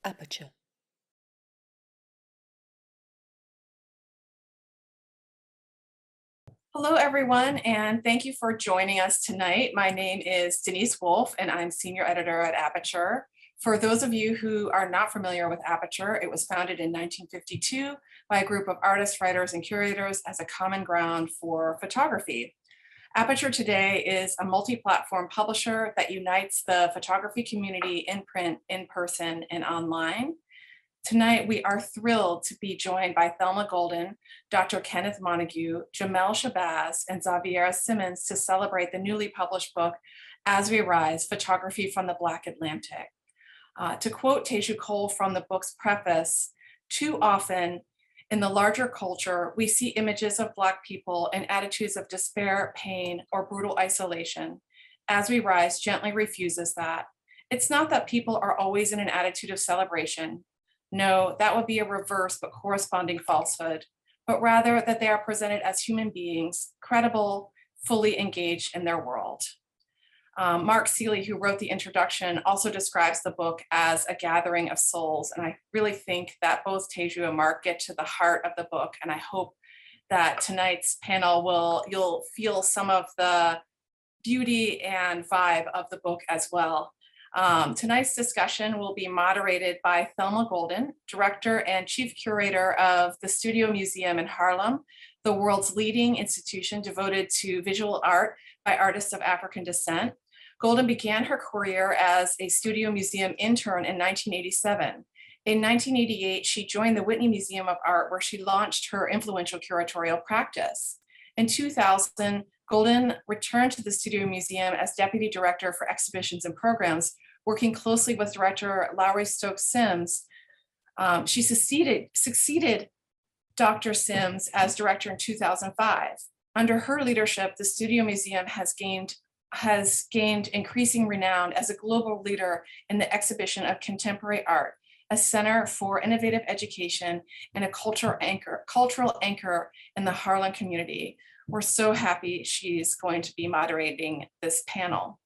Aperture. Hello, everyone, and thank you for joining us tonight. My name is Denise Wolf, and I'm Senior Editor at Aperture. For those of you who are not familiar with Aperture, it was founded in 1952 by a group of artists, writers, and curators as a common ground for photography. Aperture today is a multi-platform publisher that unites the photography community in print, in person, and online. Tonight, we are thrilled to be joined by Thelma Golden, Dr. Kenneth Montague, Jamel, Shabazz, and Xaviera Simmons to celebrate the newly published book, As We Rise, Photography from the Black Atlantic. To quote Teju Cole from the book's preface, too often in the larger culture, we see images of Black people in attitudes of despair, pain, or brutal isolation. As We Rise gently refuses that. It's not that people are always in an attitude of celebration. No, that would be a reverse but corresponding falsehood, but rather that they are presented as human beings, credible, fully engaged in their world. Mark Seeley, who wrote the introduction, also describes the book as a gathering of souls. And I really think that both Teju and Mark get to the heart of the book. And I hope that tonight's panel you'll feel some of the beauty and vibe of the book as well. Tonight's discussion will be moderated by Thelma Golden, Director and Chief Curator of the Studio Museum in Harlem, the world's leading institution devoted to visual art by artists of African descent. Golden began her career as a Studio Museum intern in 1987. In 1988, she joined the Whitney Museum of Art, where she launched her influential curatorial practice. In 2000, Golden returned to the Studio Museum as Deputy Director for Exhibitions and Programs, working closely with Director Lowry Stokes Sims. She succeeded Dr. Sims as director in 2005. Under her leadership, the Studio Museum has gained increasing renown as a global leader in the exhibition of contemporary art, a center for innovative education, and a cultural anchor in the Harlem community. We're so happy she's going to be moderating this panel.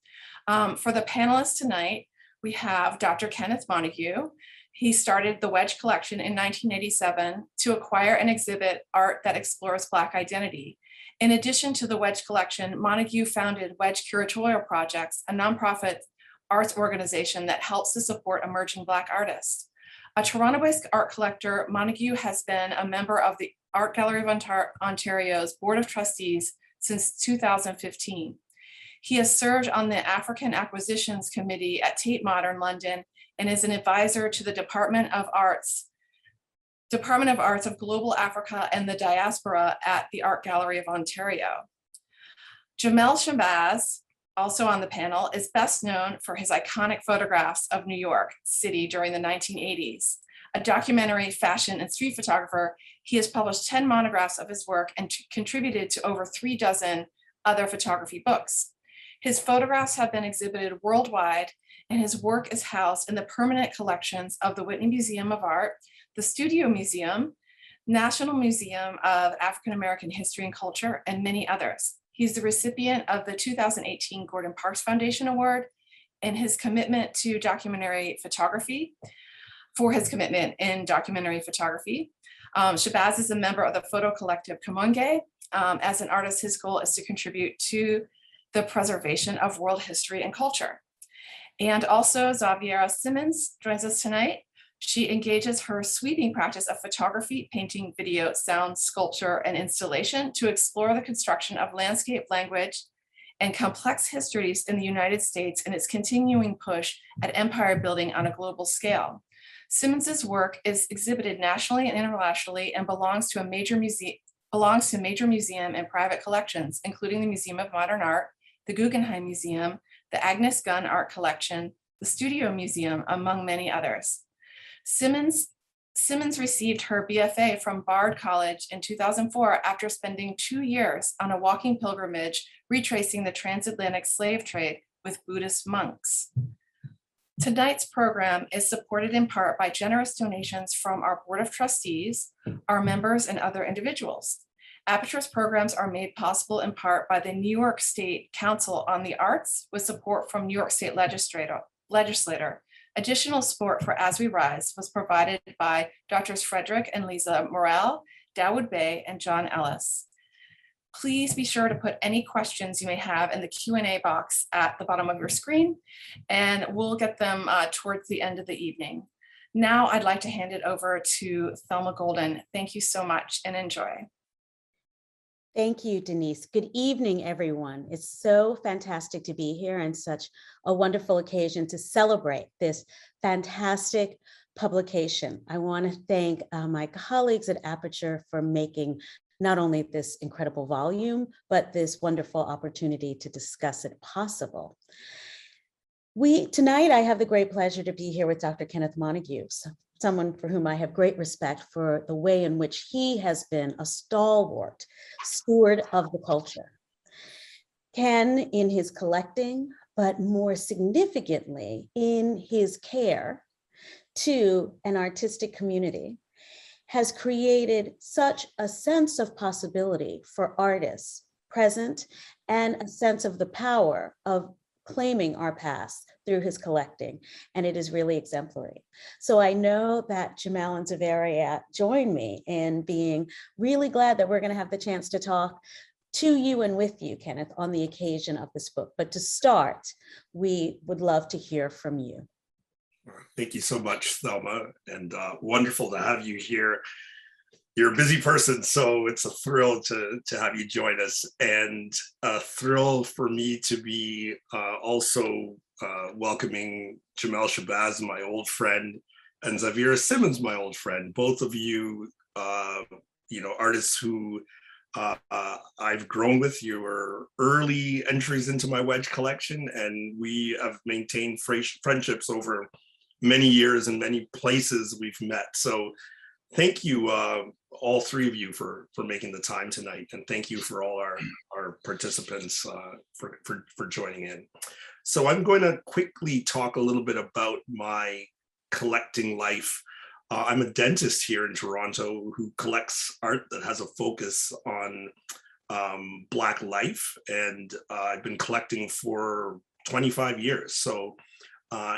For the panelists tonight, we have Dr. Kenneth Montague. He started the Wedge Collection in 1987 to acquire and exhibit art that explores Black identity. In addition to the Wedge Collection, Montague founded Wedge Curatorial Projects, a nonprofit arts organization that helps to support emerging Black artists. A Toronto-based art collector, Montague has been a member of the Art Gallery of Ontario's Board of Trustees since 2015. He has served on the African Acquisitions Committee at Tate Modern London and is an advisor to the Department of Arts of Global Africa and the Diaspora at the Art Gallery of Ontario. Jamel Shabazz, also on the panel, is best known for his iconic photographs of New York City during the 1980s. A documentary, fashion, and street photographer, he has published 10 monographs of his work and contributed to over 36 other photography books. His photographs have been exhibited worldwide, and his work is housed in the permanent collections of the Whitney Museum of Art, the Studio Museum, National Museum of African American History and Culture, and many others. He's the recipient of the 2018 Gordon Parks Foundation Award and his commitment to documentary photography. Shabazz is a member of the photo collective Kamonge. As an artist, his goal is to contribute to the preservation of world history and culture. And also Xaviera Simmons joins us tonight. She engages her sweeping practice of photography, painting, video, sound, sculpture, and installation to explore the construction of landscape, language, and complex histories in the United States and its continuing push at empire building on a global scale. Simmons's work is exhibited nationally and internationally and belongs to major museum and private collections, including the Museum of Modern Art, the Guggenheim Museum, the Agnes Gunn Art Collection, the Studio Museum, among many others. Simmons received her BFA from Bard College in 2004 after spending 2 years on a walking pilgrimage retracing the transatlantic slave trade with Buddhist monks. Tonight's program is supported in part by generous donations from our Board of Trustees, our members, and other individuals. Aperture's programs are made possible in part by the New York State Council on the Arts with support from New York State legislator Additional support for As We Rise was provided by Drs. Frederick and Lisa Morel, Dawit Bey, and John Ellis. Please be sure to put any questions you may have in the Q&A box at the bottom of your screen, and we'll get them towards the end of the evening. Now I'd like to hand it over to Thelma Golden. Thank you so much and enjoy. Thank you, Denise. Good evening, everyone. It's so fantastic to be here and such a wonderful occasion to celebrate this fantastic publication. I want to thank my colleagues at Aperture for making not only this incredible volume, but this wonderful opportunity to discuss it possible. Tonight, I have the great pleasure to be here with Dr. Kenneth Montague, someone for whom I have great respect for the way in which he has been a stalwart steward of the culture. Ken, in his collecting, but more significantly in his care to an artistic community, has created such a sense of possibility for artists present and a sense of the power of claiming our past through his collecting, and it is really exemplary. So I know that Jamel and Xaviera join me in being really glad that we're going to have the chance to talk to you and with you, Kenneth, on the occasion of this book. But to start, we would love to hear from you. Thank you so much, Thelma, and wonderful to have you here. You're a busy person, so it's a thrill to have you join us, and a thrill for me to be also welcoming Jamel Shabazz, my old friend, and Xaviera Simmons, my old friend. Both of you, artists who I've grown with. You were early entries into my wedge collection, and we have maintained friendships over many years and many places we've met. So thank you, all three of you, for making the time tonight, and thank you for all our participants for joining in. So I'm going to quickly talk a little bit about my collecting life. I'm a dentist here in Toronto who collects art that has a focus on Black life, and I've been collecting for 25 years. So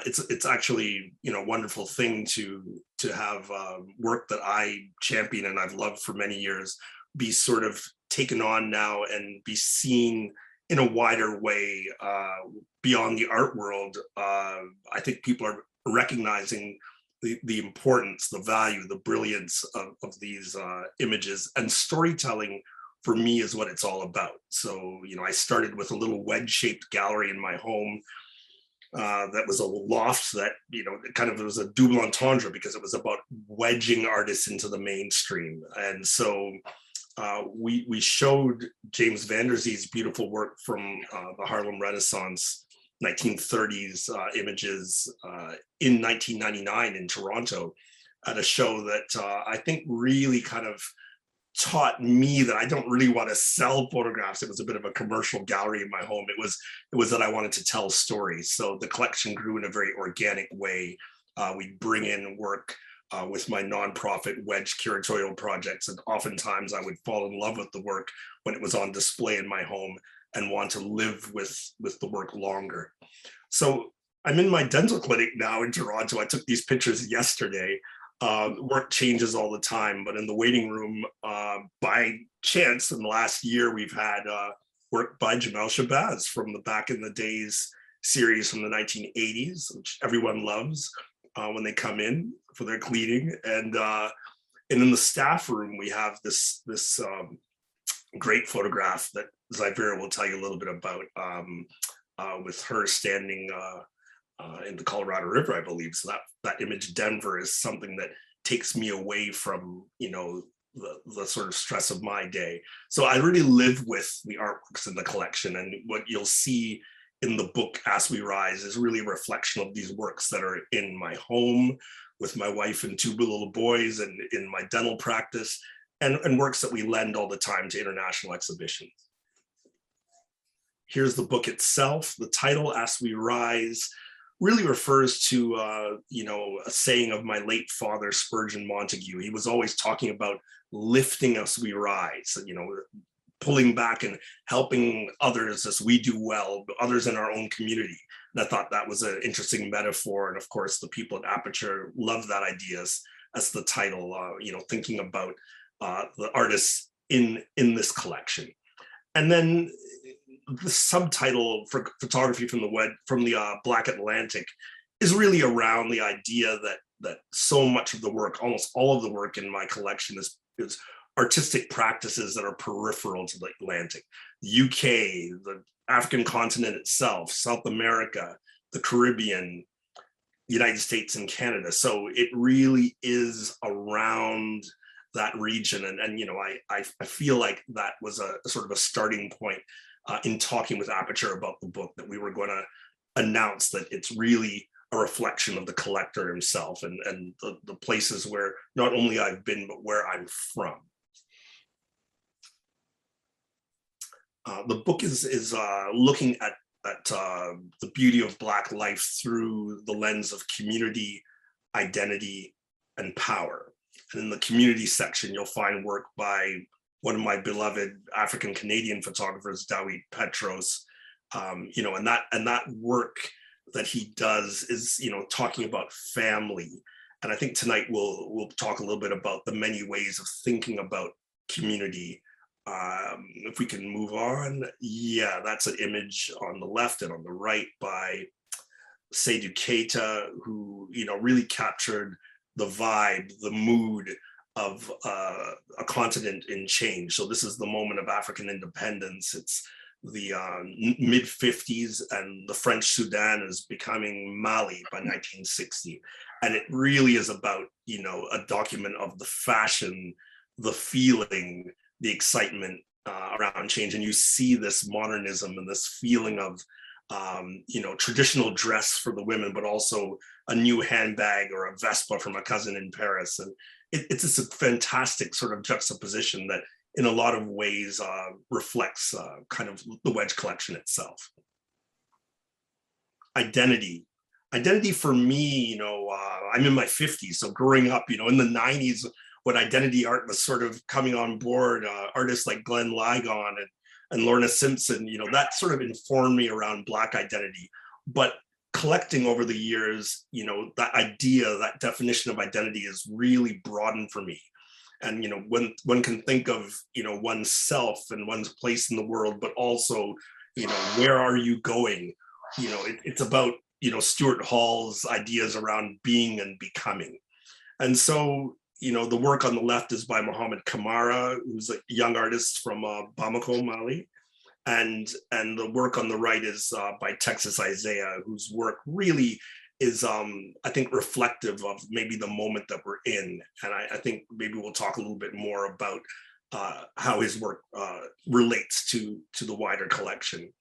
it's actually a wonderful thing to have work that I champion and I've loved for many years be sort of taken on now and be seen in a wider way beyond the art world. I think people are recognizing the importance, the value, the brilliance of these images, and storytelling for me is what it's all about. So, I started with a little wedge-shaped gallery in my home that was a loft that, it was a double entendre because it was about wedging artists into the mainstream. And so we showed James Van Der Zee's beautiful work from the Harlem Renaissance 1930s images in 1999 in Toronto at a show that I think really kind of taught me that I don't really want to sell photographs. It was a bit of a commercial gallery in my home. It was that I wanted to tell stories. So the collection grew in a very organic way. We bring in work with my nonprofit wedge curatorial projects, and oftentimes I would fall in love with the work when it was on display in my home and want to live with the work longer. So I'm in my dental clinic now in Toronto. I took these pictures yesterday. Work changes all the time, but in the waiting room, by chance, in the last year, we've had work by Jamel Shabazz from the Back in the Days series from the 1980s, which everyone loves when they come in for their cleaning. And in the staff room, we have this great photograph that Xaviera will tell you a little bit about, with her standing in the Colorado River, I believe. So that image, Denver, is something that takes me away from, the sort of stress of my day. So I really live with the artworks in the collection, and what you'll see in the book As We Rise is really a reflection of these works that are in my home with my wife and two little boys, and in my dental practice, and works that we lend all the time to international exhibitions. Here's the book itself. The title, As We Rise, really refers to a saying of my late father, Spurgeon Montague. He was always talking about lifting as we rise, pulling back and helping others as we do well, others in our own community, And I thought that was an interesting metaphor. And of course, the people at Aperture love that idea as the title, thinking about the artists in this collection. And then the subtitle for photography from the Black Atlantic is really around the idea that so much of the work, almost all of the work in my collection is artistic practices that are peripheral to the Atlantic. The UK, the African continent itself, South America, the Caribbean, United States and Canada. So it really is around that region. And I feel like that was a sort of a starting point in talking with Aperture about the book, that we were going to announce that it's really a reflection of the collector himself and the places where not only I've been, but where I'm from. The book is looking at the beauty of Black life through the lens of community, identity, and power. And in the community section, you'll find work by one of my beloved African Canadian photographers, Dawit, Petros, and that work that he does is, talking about family. And I think tonight we'll talk a little bit about the many ways of thinking about community. If we can move on. Yeah, that's an image on the left and on the right by Seydou Keita, who, really captured the vibe, the mood of a continent in change. So this is the moment of African independence. It's the mid-50s, and the French Sudan is becoming Mali by 1960. And it really is about, a document of the fashion, the feeling, the excitement around change. And you see this modernism and this feeling of, traditional dress for the women, but also a new handbag or a Vespa from a cousin in Paris. And it's just a fantastic sort of juxtaposition that in a lot of ways reflects kind of the Wedge collection itself. Identity for me, I'm in my 50s. So growing up, in the 90s, when identity art was sort of coming on board, artists like Glenn Ligon and Lorna Simpson, that sort of informed me around Black identity. But collecting over the years, that idea, that definition of identity is really broadened for me. And, when one can think of, oneself and one's place in the world, but also, where are you going? It's about, Stuart Hall's ideas around being and becoming. And so, the work on the left is by Mohamed Kamara, who's a young artist from Bamako, Mali. And the work on the right is by Texas Isaiah, whose work really is, I think, reflective of maybe the moment that we're in. And I think maybe we'll talk a little bit more about how his work relates to the wider collection.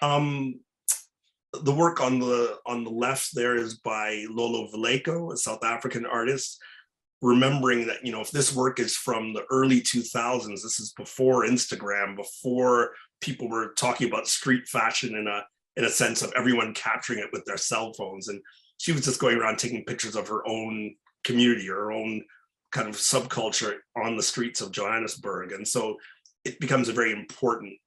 The work on the left there is by Lolo Vallejo, a South African artist. Remembering that, if this work is from the early 2000s, this is before Instagram, before people were talking about street fashion in a sense of everyone capturing it with their cell phones. And she was just going around taking pictures of her own community, her own kind of subculture on the streets of Johannesburg. And so it becomes a very important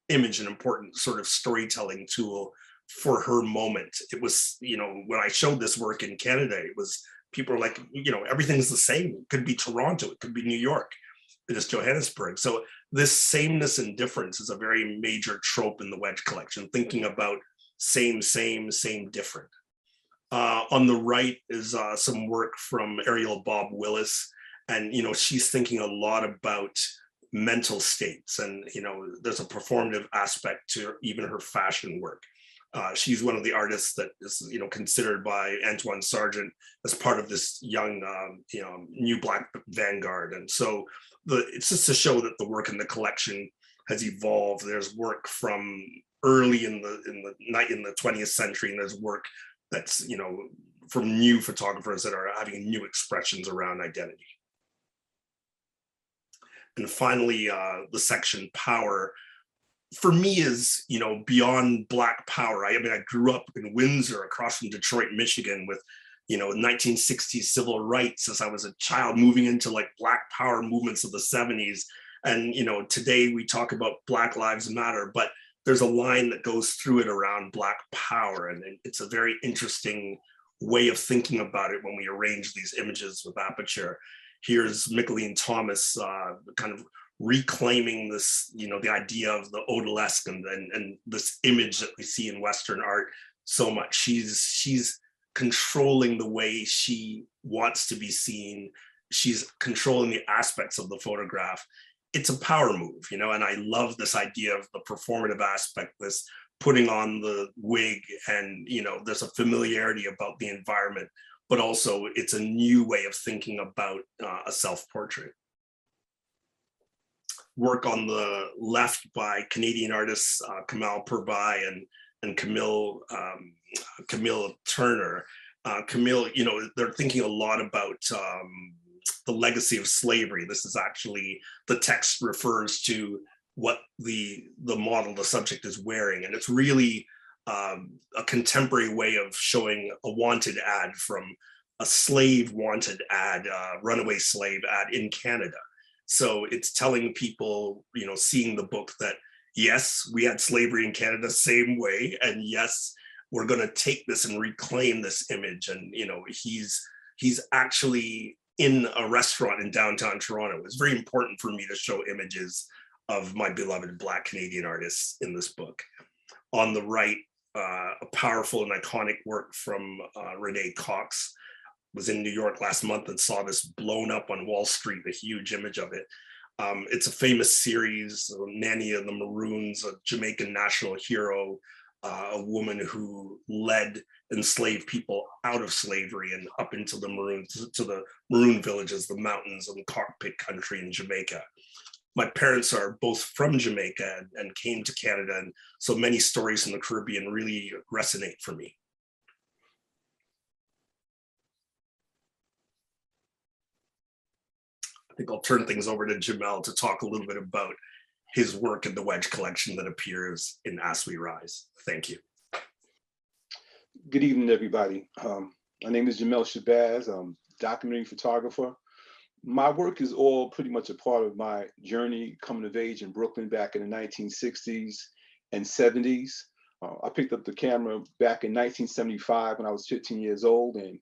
image, an important sort of storytelling tool for her moment. It was, when I showed this work in Canada, it was, people are like, everything's the same. It could be Toronto, it could be New York, it is Johannesburg. So this sameness and difference is a very major trope in the Wedge collection, thinking about same, different. On the right is some work from Ariel Bob Willis. And, she's thinking a lot about mental states. And, there's a performative aspect to even her fashion work. She's one of the artists that is, considered by Antoine Sargent as part of this young, new Black vanguard. And so it's just to show that the work in the collection has evolved. There's work from early in the 20th century, and there's work that's, from new photographers that are having new expressions around identity. And finally, the section Power, for me, is, beyond Black power. I grew up in Windsor across from Detroit, Michigan, with, 1960s civil rights as I was a child, moving into like Black power movements of the 70s. And, today we talk about Black Lives Matter, but there's a line that goes through it around Black power. And it's a very interesting way of thinking about it when we arrange these images with Aperture. Here's Mickalene Thomas kind of reclaiming this, the idea of the odalisque and this image that we see in Western art so much. She's controlling the way she wants to be seen. She's controlling the aspects of the photograph. It's a power move, and I love this idea of the performative aspect, this putting on the wig, and there's a familiarity about the environment, but also it's a new way of thinking about a self-portrait. Work on the left by Canadian artists Kamal Purbai and Camille Turner. Camille, they're thinking a lot about the legacy of slavery. This is actually, the text refers to what the model, the subject, is wearing. And it's really a contemporary way of showing a wanted ad from a slave wanted ad, runaway slave ad in Canada. So it's telling people, seeing the book, that yes, we had slavery in Canada, same way. And yes, we're going to take this and reclaim this image. And, he's actually in a restaurant in downtown Toronto. It's very important for me to show images of my beloved Black Canadian artists in this book. On the right, a powerful and iconic work from Renee Cox. Was in New York last month and saw this blown up on Wall Street, a huge image of it. It's a famous series, Nanny of the Maroons, a Jamaican national hero, a woman who led enslaved people out of slavery and up into the Maroons, to the Maroon villages, the mountains and cockpit country in Jamaica. My parents are both from Jamaica and came to Canada, and so many stories from the Caribbean really resonate for me. I think I'll turn things over to Jamel to talk a little bit about his work in the Wedge collection that appears in As We Rise. Thank you. Good evening, everybody. My name is Jamel Shabazz. I'm a documentary photographer. My work is all pretty much a part of my journey coming of age in Brooklyn back in the 1960s and 70s. I picked up the camera back in 1975 when I was 15 years old, and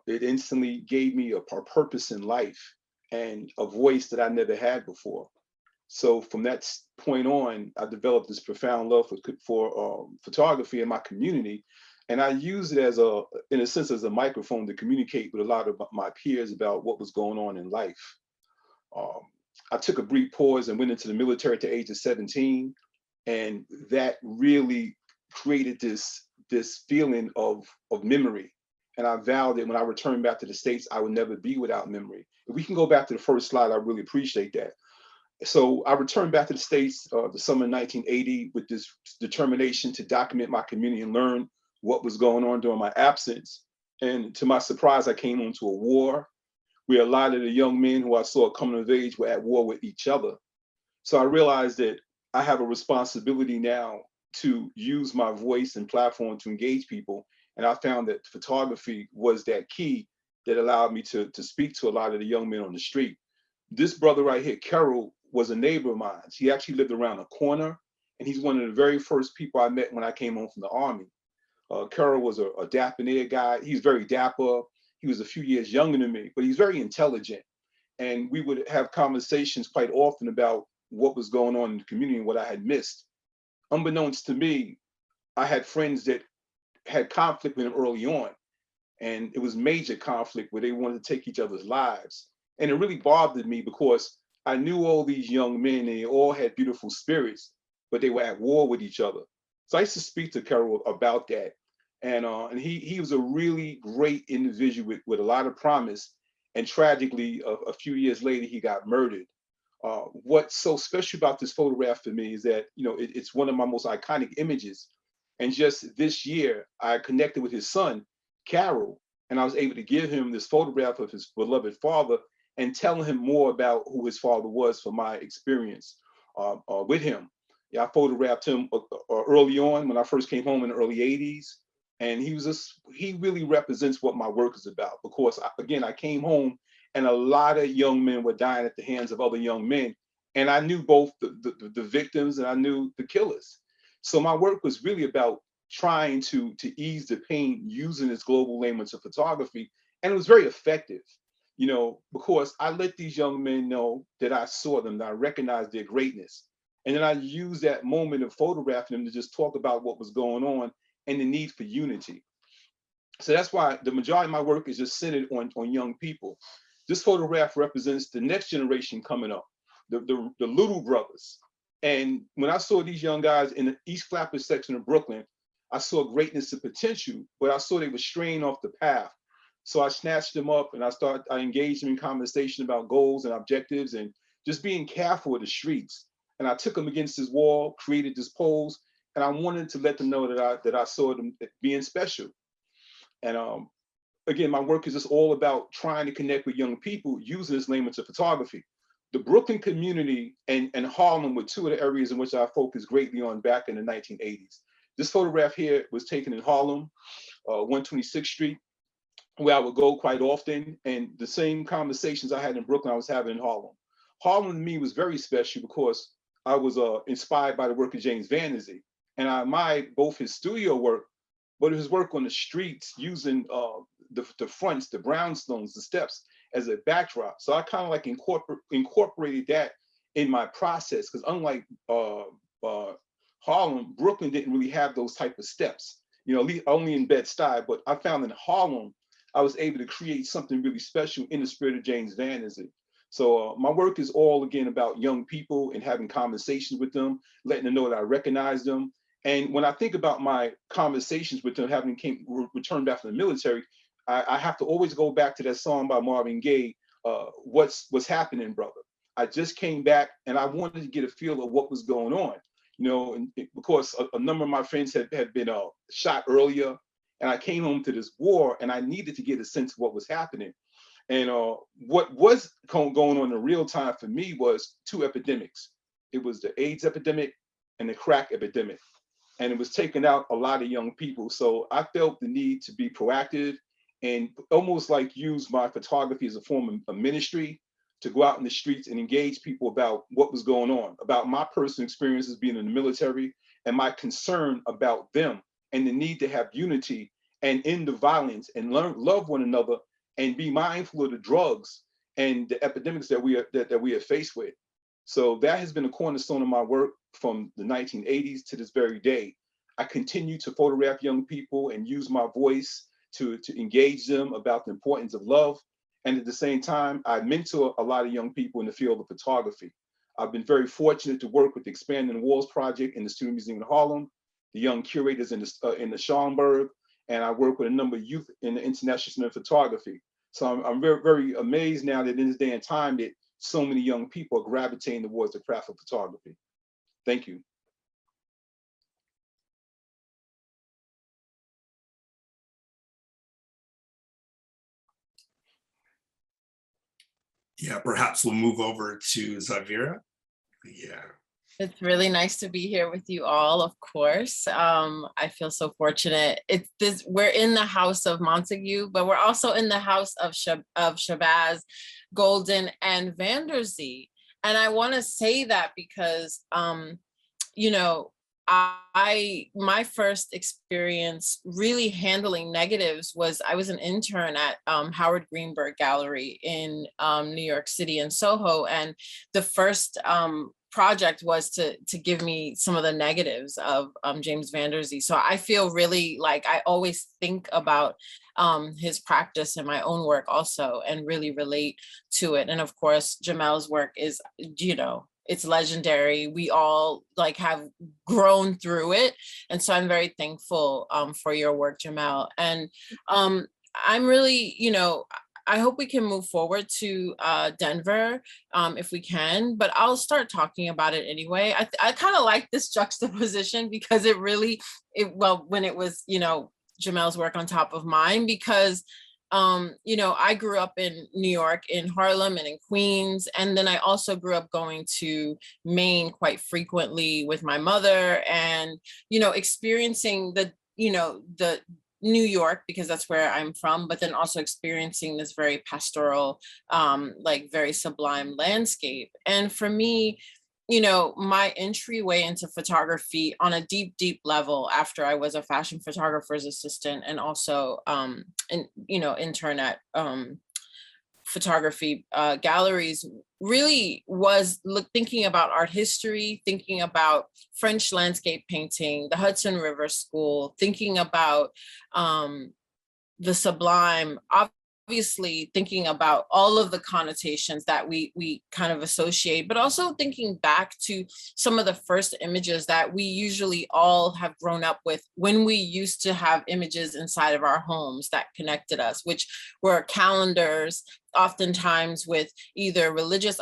it instantly gave me a purpose in life and a voice that I never had before. So from that point on, I developed this profound love for photography in my community. And I used it in a sense, as a microphone to communicate with a lot of my peers about what was going on in life. I took a brief pause and went into the military at the age of 17. And that really created this feeling of memory. And I vowed that when I returned back to the States, I would never be without memory. If we can go back to the first slide, I really appreciate that. So I returned back to the States the summer of 1980 with this determination to document my community and learn what was going on during my absence. And to my surprise, I came onto a war where a lot of the young men who I saw coming of age were at war with each other. So I realized that I have a responsibility now to use my voice and platform to engage people. And I found that photography was that key that allowed me to speak to a lot of the young men on the street. This brother right here, Carol, was a neighbor of mine. He actually lived around the corner, and he's one of the very first people I met when I came home from the Army. Carol was a dapper guy. He's very dapper. He was a few years younger than me, but he's very intelligent. And we would have conversations quite often about what was going on in the community and what I had missed. Unbeknownst to me, I had friends that had conflict with him early on. And it was major conflict where they wanted to take each other's lives. And it really bothered me because I knew all these young men, and they all had beautiful spirits, but they were at war with each other. So I used to speak to Carol about that. And he was a really great individual with a lot of promise. And tragically, a few years later, he got murdered. What's so special about this photograph for me is that, it's one of my most iconic images. And just this year, I connected with his son, Carol, and I was able to give him this photograph of his beloved father and tell him more about who his father was from my experience with him. Yeah, I photographed him early on when I first came home in the early 80s. And he really represents what my work is about, because I came home and a lot of young men were dying at the hands of other young men. And I knew both the victims and I knew the killers. So my work was really about trying to ease the pain using this global language of photography. And it was very effective, you know, because I let these young men know that I saw them, that I recognized their greatness. And then I used that moment of photographing them to just talk about what was going on and the need for unity. So that's why the majority of my work is just centered on young people. This photograph represents the next generation coming up, the little brothers. And when I saw these young guys in the East Flatbush section of Brooklyn, I saw greatness and potential, but I saw they were straying off the path. So I snatched them up and I engaged them in conversation about goals and objectives and just being careful of the streets. And I took them against this wall, created this pose, and I wanted to let them know that I saw them being special. And again, my work is just all about trying to connect with young people using this language of photography. The Brooklyn community and Harlem were two of the areas in which I focused greatly on back in the 1980s. This photograph here was taken in Harlem, 126th Street, where I would go quite often. And the same conversations I had in Brooklyn, I was having in Harlem. Harlem to me was very special because I was inspired by the work of James Van Der Zee. And I admired both his studio work, but his work on the streets using the fronts, the brownstones, the steps as a backdrop. So I kind of like incorporated that in my process, because unlike Harlem, Brooklyn didn't really have those type of steps, you know, only in Bed-Stuy. But I found in Harlem, I was able to create something really special in the spirit of James Van Der Zee. So my work is all, again, about young people and having conversations with them, letting them know that I recognize them. And when I think about my conversations with them, having returned back from the military, I have to always go back to that song by Marvin Gaye, What's Happening, Brother. I just came back and I wanted to get a feel of what was going on, you know, and because a number of my friends had been shot earlier, and I came home to this war and I needed to get a sense of what was happening. And what was going on in real time for me was two epidemics. It was the AIDS epidemic and the crack epidemic. And it was taking out a lot of young people. So I felt the need to be proactive and almost like use my photography as a form of ministry to go out in the streets and engage people about what was going on, about my personal experiences being in the military and my concern about them and the need to have unity and end the violence and love one another and be mindful of the drugs and the epidemics that we are faced with. So that has been a cornerstone of my work from the 1980s to this very day. I continue to photograph young people and use my voice to engage them about the importance of love. And at the same time, I mentor a lot of young people in the field of photography. I've been very fortunate to work with the Expanding the Walls Project in the Student Museum in Harlem, the young curators in the Schaumburg, and I work with a number of youth in the International Center of Photography. So I'm very, very amazed now that in this day and time that so many young people are gravitating towards the craft of photography. Thank you. Yeah, perhaps we'll move over to Xaviera. Yeah. It's really nice to be here with you all, of course. I feel so fortunate. We're in the house of Montague, but we're also in the house of Shabazz, Golden, and Van Der Zee. And I want to say that because, you know, my first experience really handling negatives was I was an intern at Howard Greenberg Gallery in New York City in Soho, and the first project was to give me some of the negatives of James Van Der Zee. So I feel really like I always think about his practice in my own work also and really relate to it. And of course, Jamel's work is, you know, it's legendary. We all like have grown through it. And so I'm very thankful for your work, Jamel. And I'm really, you know, I hope we can move forward to Denver if we can, but I'll start talking about it anyway. I kind of like this juxtaposition because it really, well, when it was, you know, Jamel's work on top of mine, because you know, I grew up in New York, in Harlem and in Queens. And then I also grew up going to Maine quite frequently with my mother and, you know, experiencing the, you know, the New York, because that's where I'm from, but then also experiencing this very pastoral, like very sublime landscape. And for me, you know, my entryway into photography on a deep, deep level after I was a fashion photographer's assistant and also, intern at photography galleries really was thinking about art history, thinking about French landscape painting, the Hudson River School, thinking about the sublime, obviously thinking about all of the connotations that we kind of associate, but also thinking back to some of the first images that we usually all have grown up with when we used to have images inside of our homes that connected us, which were calendars, oftentimes with either religious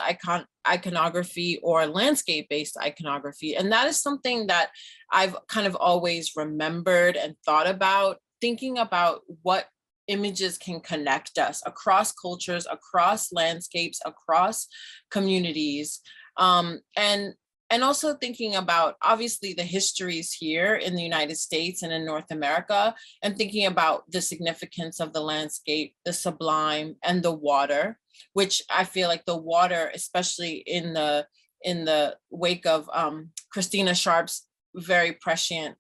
iconography or landscape-based iconography. And that is something that I've kind of always remembered and thought about, thinking about what images can connect us across cultures, across landscapes, across communities. And also thinking about obviously the histories here in the United States and in North America, and thinking about the significance of the landscape, the sublime, and the water, which I feel like the water, especially in the wake of Christina Sharp's very prescient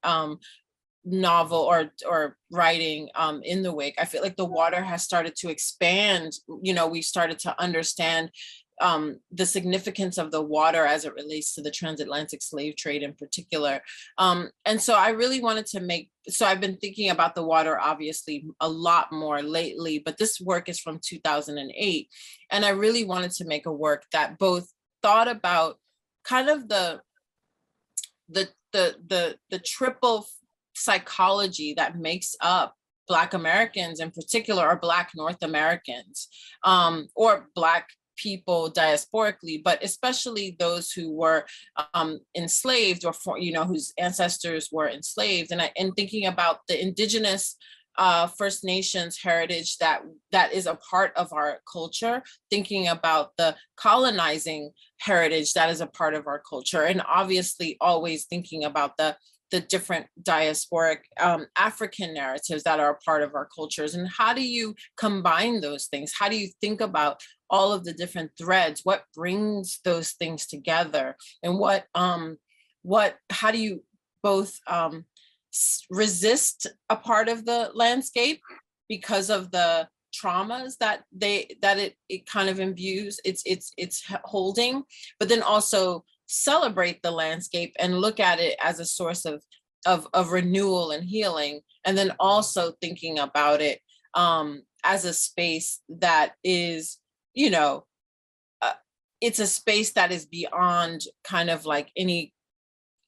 novel or writing in the wake, I feel like the water has started to expand. You know, we started to understand the significance of the water as it relates to the transatlantic slave trade in particular. And so I really wanted to so I've been thinking about the water obviously a lot more lately, but this work is from 2008. And I really wanted to make a work that both thought about kind of the triple psychology that makes up Black Americans in particular, or Black North Americans, or Black people diasporically, but especially those who were enslaved or whose ancestors were enslaved, and thinking about the indigenous First Nations heritage that is a part of our culture, thinking about the colonizing heritage that is a part of our culture, and obviously always thinking about the different diasporic African narratives that are a part of our cultures. And how do you combine those things? How do you think about all of the different threads? What brings those things together? And how do you both resist a part of the landscape because of the traumas that it kind of imbues it's holding, but then also celebrate the landscape and look at it as a source of renewal and healing, and then also thinking about it as a space that is, it's a space that is beyond kind of like any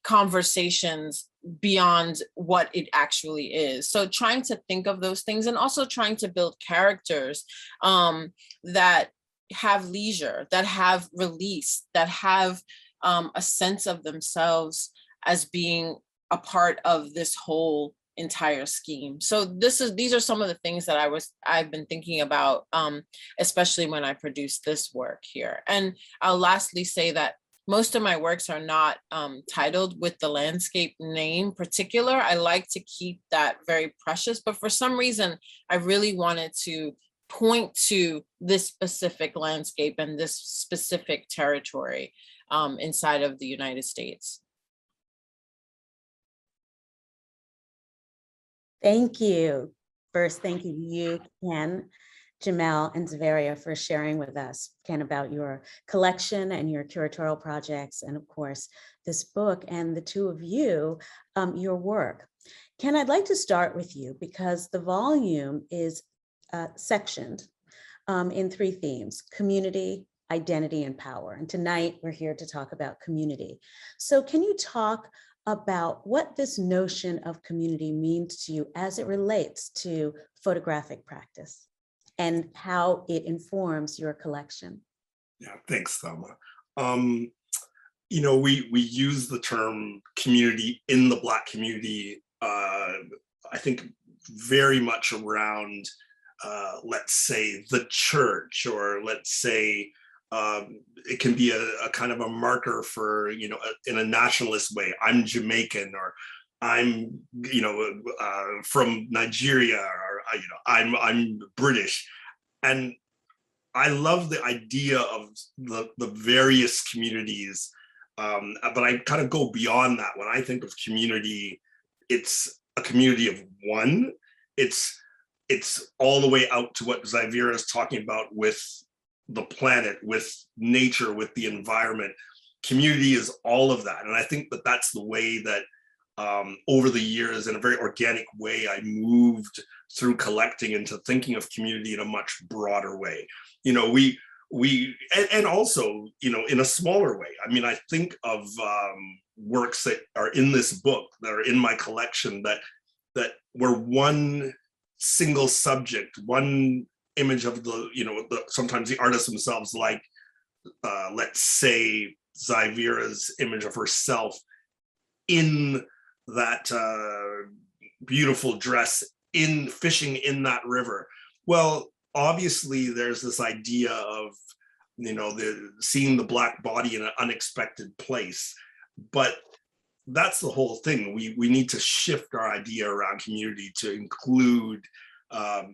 conversations beyond what it actually is. So trying to think of those things, and also trying to build characters that have leisure, that have release, that have a sense of themselves as being a part of this whole entire scheme. So these are some of the things that I've been thinking about, especially when I produced this work here. And I'll lastly say that most of my works are not titled with the landscape name particular. I like to keep that very precious, but for some reason, I really wanted to point to this specific landscape and this specific territory inside of the United States. Thank you. First, thank you to you, Ken, Jamel, and Xaviera for sharing with us, Ken, about your collection and your curatorial projects, and of course, this book, and the two of you, your work. Ken, I'd like to start with you because the volume is sectioned in three themes: community, identity, and power. And tonight we're here to talk about community. So can you talk about what this notion of community means to you as it relates to photographic practice and how it informs your collection? Yeah, thanks, Thelma. We use the term community in the Black community, I think very much around, let's say, the church, or let's say, it can be a kind of a marker for, in a nationalist way, I'm Jamaican, or I'm, from Nigeria, or, I'm British. And I love the idea of the various communities But I kind of go beyond that. When I think of community, it's a community of one. It's all the way out to what Xaviera is talking about with the planet, with nature, with the environment. Community is all of that. And I think that that's the way that over the years, in a very organic way, I moved through collecting into thinking of community in a much broader way. You know, and also, you know, in a smaller way. I mean, I think of works that are in this book, that are in my collection, that were one single subject, one image of the, you know, sometimes the artists themselves, like, let's say, Xaviera's image of herself in that beautiful dress, in fishing in that river. Well, obviously there's this idea of, you know, seeing the Black body in an unexpected place, but that's the whole thing. We need to shift our idea around community to include,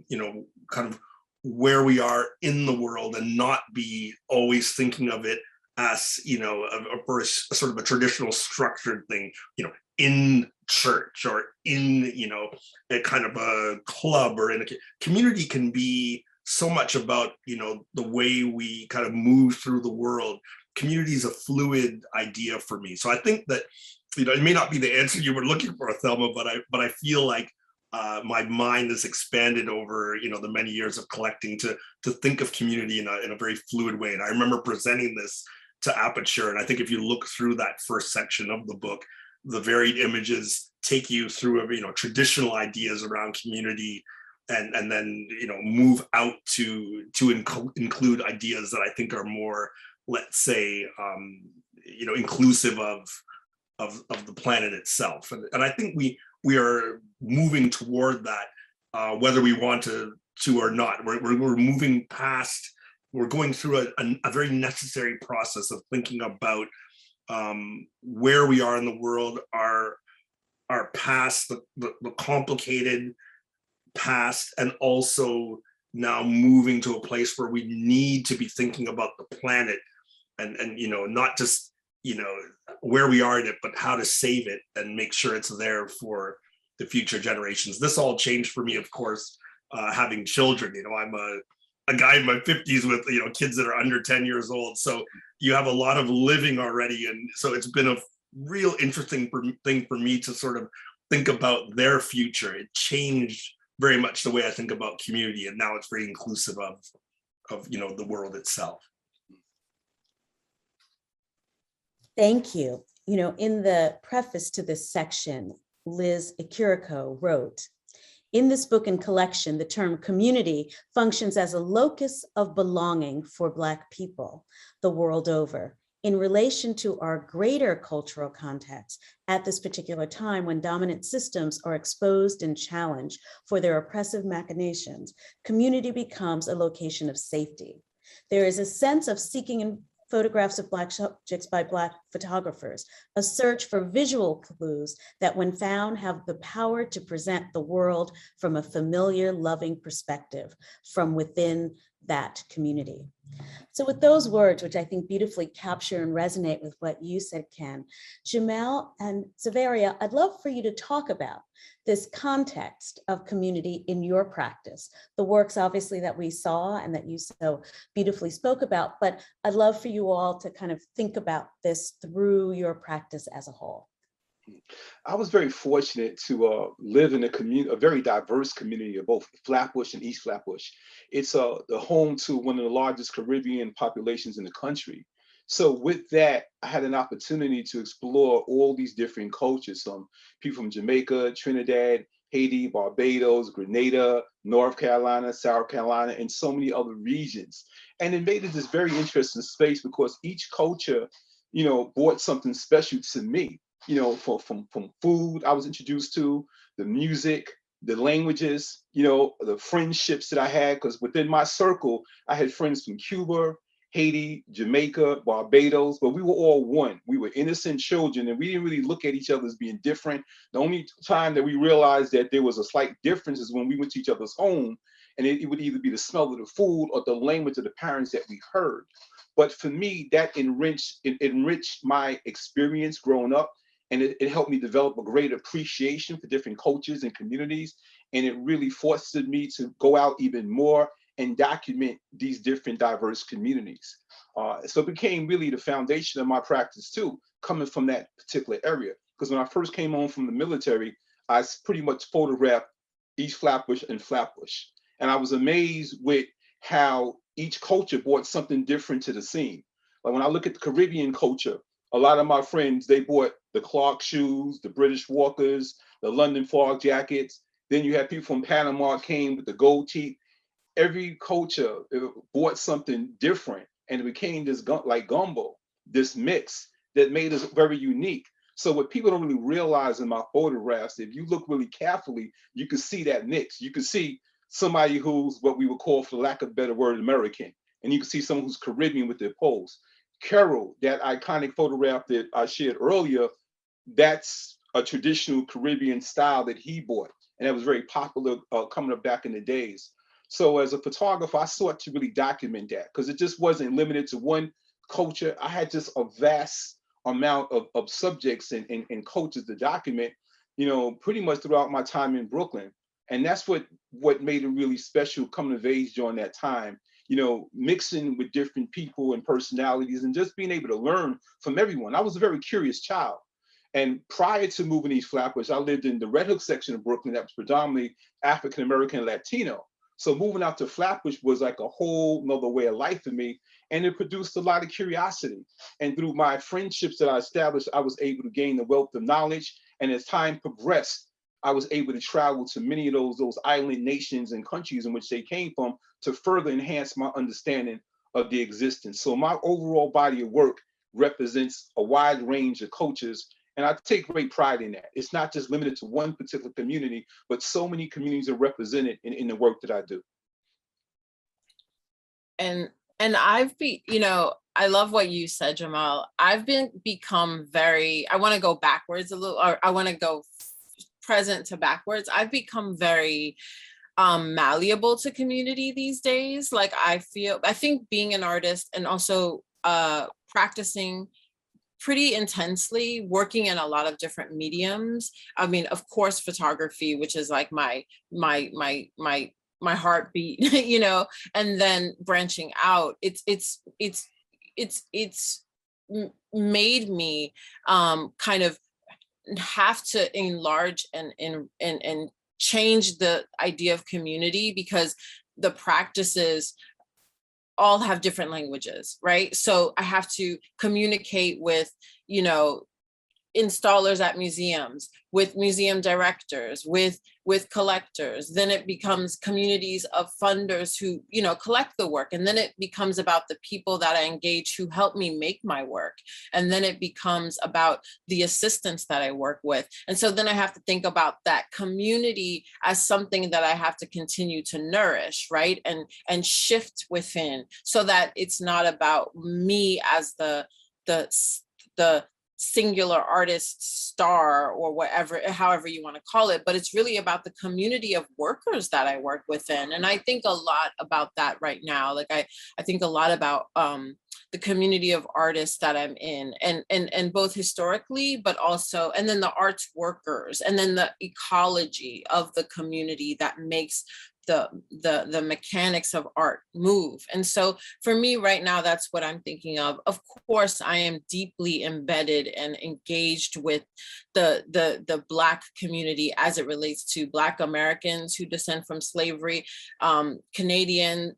you know, kind of where we are in the world, and not be always thinking of it as, you know, a sort of a traditional structured thing, you know, in church or in, you know, a kind of a club, or in a community can be so much about, you know, the way we kind of move through the world. Community is a fluid idea for me. So I think that, you know, it may not be the answer you were looking for, Thelma, but I feel like my mind has expanded over, you know, the many years of collecting to think of community in a very fluid way. And I remember presenting this to Aperture, and I think if you look through that first section of the book, the varied images take you through, you know, traditional ideas around community, and then, you know, move out to include ideas that I think are more, let's say, you know, inclusive of the planet itself. And I think we are moving toward that, whether we want to or not. We're moving past. We're going through a very necessary process of thinking about where we are in the world, our past, the complicated past, and also now moving to a place where we need to be thinking about the planet, and you know, not just, you know, where we are in it, but how to save it and make sure it's there for the future generations. This all changed for me, of course, having children. You know, I'm a guy in my 50s with, you know, kids that are under 10 years old. So you have a lot of living already. And so it's been a real interesting thing for me to sort of think about their future. It changed very much the way I think about community. And now it's very inclusive of, you know, the world itself. Thank you. You know, in the preface to this section, Liz Ikiriko wrote, "In this book and collection, the term community functions as a locus of belonging for Black people the world over, in relation to our greater cultural context at this particular time when dominant systems are exposed and challenged for their oppressive machinations. Community becomes a location of safety. There is a sense of seeking in photographs of Black subjects by Black photographers, a search for visual clues that when found have the power to present the world from a familiar, loving perspective from within that community." So with those words, which I think beautifully capture and resonate with what you said, Ken, Jamel and Xaviera, I'd love for you to talk about this context of community in your practice, the works obviously that we saw and that you so beautifully spoke about, but I'd love for you all to kind of think about this through your practice as a whole. I was very fortunate to live in a very diverse community of both Flatbush and East Flatbush. It's the home to one of the largest Caribbean populations in the country. So with that, I had an opportunity to explore all these different cultures, people from Jamaica, Trinidad, Haiti, Barbados, Grenada, North Carolina, South Carolina, and so many other regions. And it made it this very interesting space because each culture, you know, brought something special to me. You know, from food I was introduced to, the music, the languages, you know, the friendships that I had, because within my circle, I had friends from Cuba, Haiti, Jamaica, Barbados, but we were all one. We were innocent children, and we didn't really look at each other as being different. The only time that we realized that there was a slight difference is when we went to each other's home And it would either be the smell of the food or the language of the parents that we heard. But for me, that enriched my experience growing up, and it helped me develop a great appreciation for different cultures and communities. And it really fostered me to go out even more and document these different diverse communities. So it became really the foundation of my practice too, coming from that particular area. Because when I first came home from the military, I pretty much photographed East Flatbush and Flatbush. And I was amazed with how each culture brought something different to the scene. Like when I look at the Caribbean culture, a lot of my friends, they bought the Clark shoes, the British Walkers, the London fog jackets. Then you had people from Panama came with the gold teeth. Every culture bought something different, and it became this like gumbo, this mix that made us very unique. So what people don't really realize in my photographs, if you look really carefully, you can see that mix. You can see somebody who's what we would call, for lack of a better word, American. And you can see someone who's Caribbean with their pose. Carol, that iconic photograph that I shared earlier, that's a traditional Caribbean style that he bought. And that was very popular coming up back in the days. So as a photographer, I sought to really document that because it just wasn't limited to one culture. I had just a vast amount of subjects and cultures to document, pretty much throughout my time in Brooklyn. And that's what made it really special coming of age during that time, mixing with different people and personalities and just being able to learn from everyone. I was a very curious child. And prior to moving to East Flatbush, I lived in the Red Hook section of Brooklyn that was predominantly African-American and Latino. So moving out to Flatbush was like a whole nother way of life for me. And it produced a lot of curiosity. And through my friendships that I established, I was able to gain the wealth of knowledge. And as time progressed, I was able to travel to many of those island nations and countries in which they came from to further enhance my understanding of the existence. So my overall body of work represents a wide range of cultures. And I take great pride in that. It's not just limited to one particular community, but so many communities are represented in the work that I do. And I love what you said, Jamel. Become very, I want to go backwards a little, or I want to go present to backwards. I've become very malleable to community these days. Like I think being an artist and also practicing pretty intensely, working in a lot of different mediums. I mean, of course, photography, which is like my heartbeat, and then branching out. It's made me kind of have to enlarge and change the idea of community because the practices all have different languages, right? So I have to communicate with, installers at museums, with museum directors, with collectors. Then it becomes communities of funders who, collect the work. And then it becomes about the people that I engage who help me make my work. And then it becomes about the assistants that I work with. And so then I have to think about that community as something that I have to continue to nourish, right? And shift within so that it's not about me as the singular artist star or whatever, however you want to call it, but it's really about the community of workers that I work within. And I think a lot about that right now. Like I think a lot about the community of artists that I'm in and both historically, but also, and then the arts workers, and then the ecology of the community that makes the mechanics of art move. And so for me right now, that's what I'm thinking of. Of course, I am deeply embedded and engaged with the Black community as it relates to Black Americans who descend from slavery, Canadian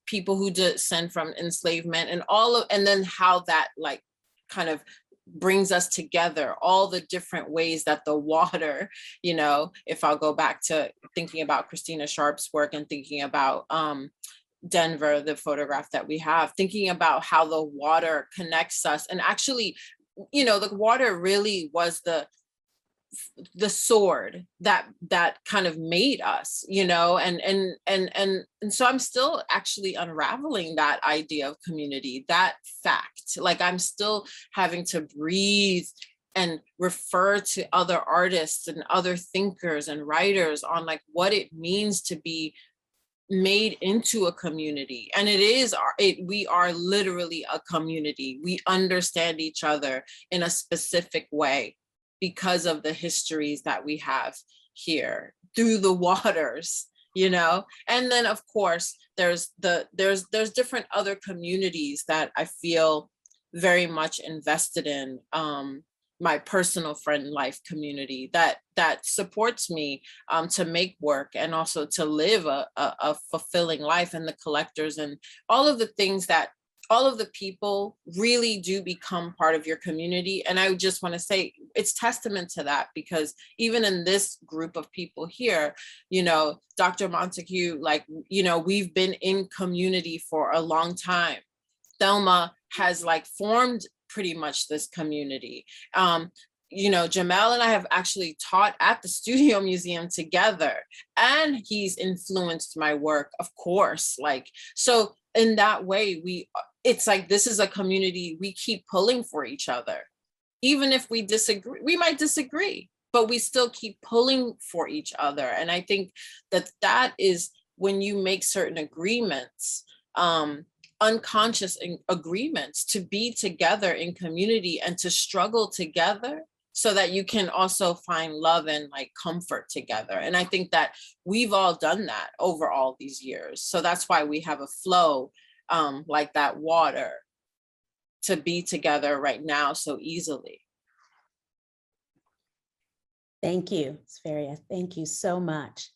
people who descend from enslavement, and then how that like kind of brings us together, all the different ways that the water, if I'll go back to thinking about Christina Sharp's work and thinking about Denver, the photograph that we have, thinking about how the water connects us. And actually, the water really was the sword that kind of made us, and so I'm still actually unraveling that idea of community, that fact. Like I'm still having to breathe and refer to other artists and other thinkers and writers on like what it means to be made into a community. And we are literally a community. We understand each other in a specific way because of the histories that we have here through the waters, you know. And then of course there's different other communities that I feel very much invested in. My personal friend life community that supports me to make work and also to live a fulfilling life, and the collectors and all of the things that all of the people really do become part of your community. And I just want to say it's testament to that, because even in this group of people here, you know, Dr. Montague, like, you know, we've been in community for a long time. Thelma has like formed pretty much this community. You know, Jamel and I have actually taught at the Studio Museum together, and he's influenced my work, of course. Like, so in that way, it's like, this is a community, we keep pulling for each other. Even if we disagree, we might disagree, but we still keep pulling for each other. And I think that is when you make certain agreements, unconscious agreements to be together in community and to struggle together so that you can also find love and like comfort together. And I think that we've all done that over all these years. So that's why we have a flow like that water to be together right now so easily. Thank you, Xaviera. Thank you so much.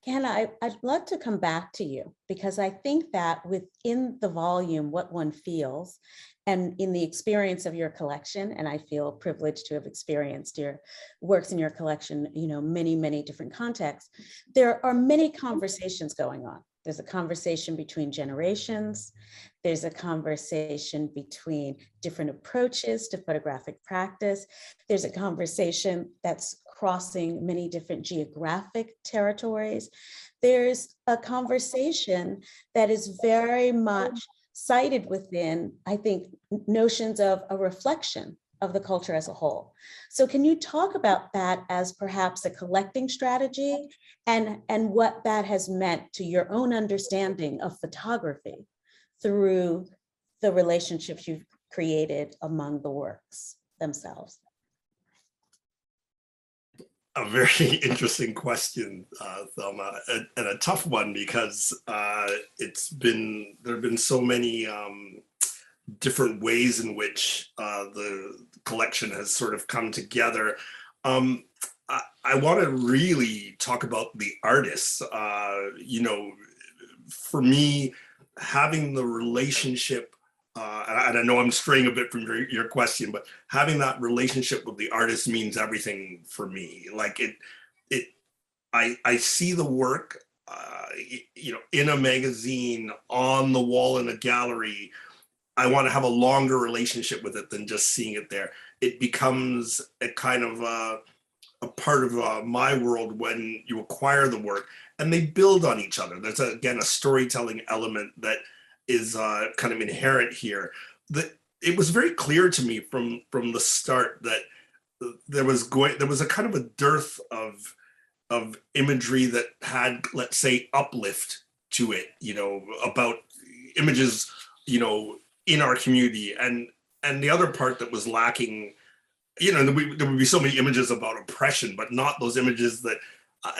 Kenna, I'd love to come back to you, because I think that within the volume, What One Feels, and in the experience of your collection, and I feel privileged to have experienced your works in your collection, you know, many, many different contexts, there are many conversations going on. There's a conversation between generations. There's a conversation between different approaches to photographic practice. There's a conversation that's crossing many different geographic territories. There's a conversation that is very much cited within, I think, notions of a reflection of the culture as a whole. So can you talk about that as perhaps a collecting strategy, and what that has meant to your own understanding of photography through the relationships you've created among the works themselves? A very interesting question, Thelma, and a tough one, because there have been so many different ways in which the collection has sort of come together. I want to really talk about the artists. You know, for me, having the relationship, and I know I'm straying a bit from your question, but having that relationship with the artist means everything for me. Like I see the work, you know, in a magazine, on the wall in a gallery. I want to have a longer relationship with it than just seeing it there. It becomes a kind of a part of my world when you acquire the work, and they build on each other. There's again a storytelling element that is kind of inherent here. It was very clear to me from the start that there was a kind of a dearth of imagery that had, let's say, uplift to it, you know, about images, you know, in our community, and the other part that was lacking, you know, there would be so many images about oppression, but not those images that,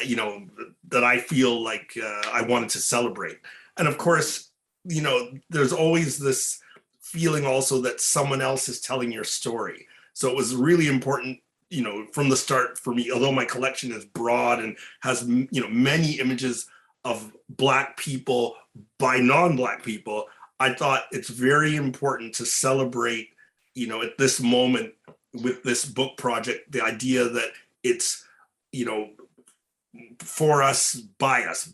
you know, that I feel like I wanted to celebrate. And of course, you know, there's always this feeling also that someone else is telling your story. So it was really important, you know, from the start for me, although my collection is broad and has, you know, many images of Black people by non-Black people, I thought it's very important to celebrate, you know, at this moment with this book project, the idea that it's, you know, for us, by us,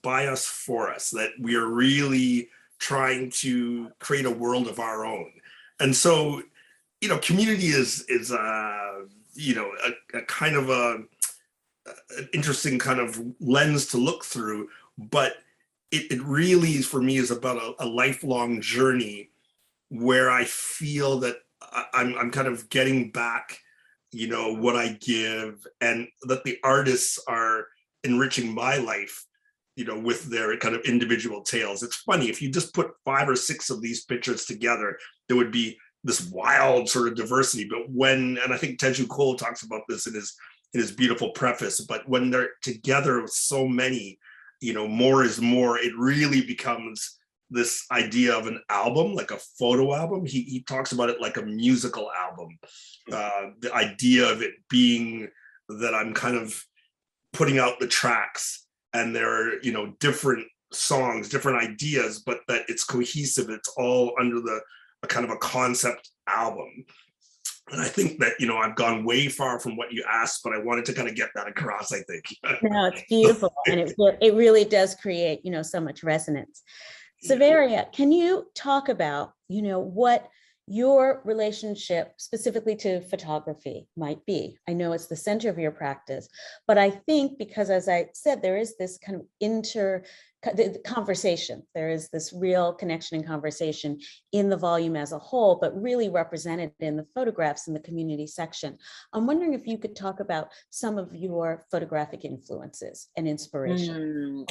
for us, that we are really trying to create a world of our own. And so, you know, community is you know, a kind of an interesting kind of lens to look through, but it really, for me, is about a lifelong journey where I feel that I'm kind of getting back what I give, and that the artists are enriching my life, with their kind of individual tales. It's funny, if you just put 5 or 6 of these pictures together, there would be this wild sort of diversity. But and I think Teju Cole talks about this in his beautiful preface, but when they're together with so many, more is more, it really becomes this idea of an album, like a photo album. He talks about it like a musical album. The idea of it being that I'm kind of putting out the tracks, and there are, different songs, different ideas, but that it's cohesive. It's all under a kind of a concept album. And I think that, I've gone way far from what you asked, but I wanted to kind of get that across, I think. No, it's beautiful. And it really does create, so much resonance. Xaviera, can you talk about, what your relationship specifically to photography might be? I know it's the center of your practice, but I think because, as I said, there is this kind of conversation. There is this real connection and conversation in the volume as a whole, but really represented in the photographs in the community section. I'm wondering if you could talk about some of your photographic influences and inspiration.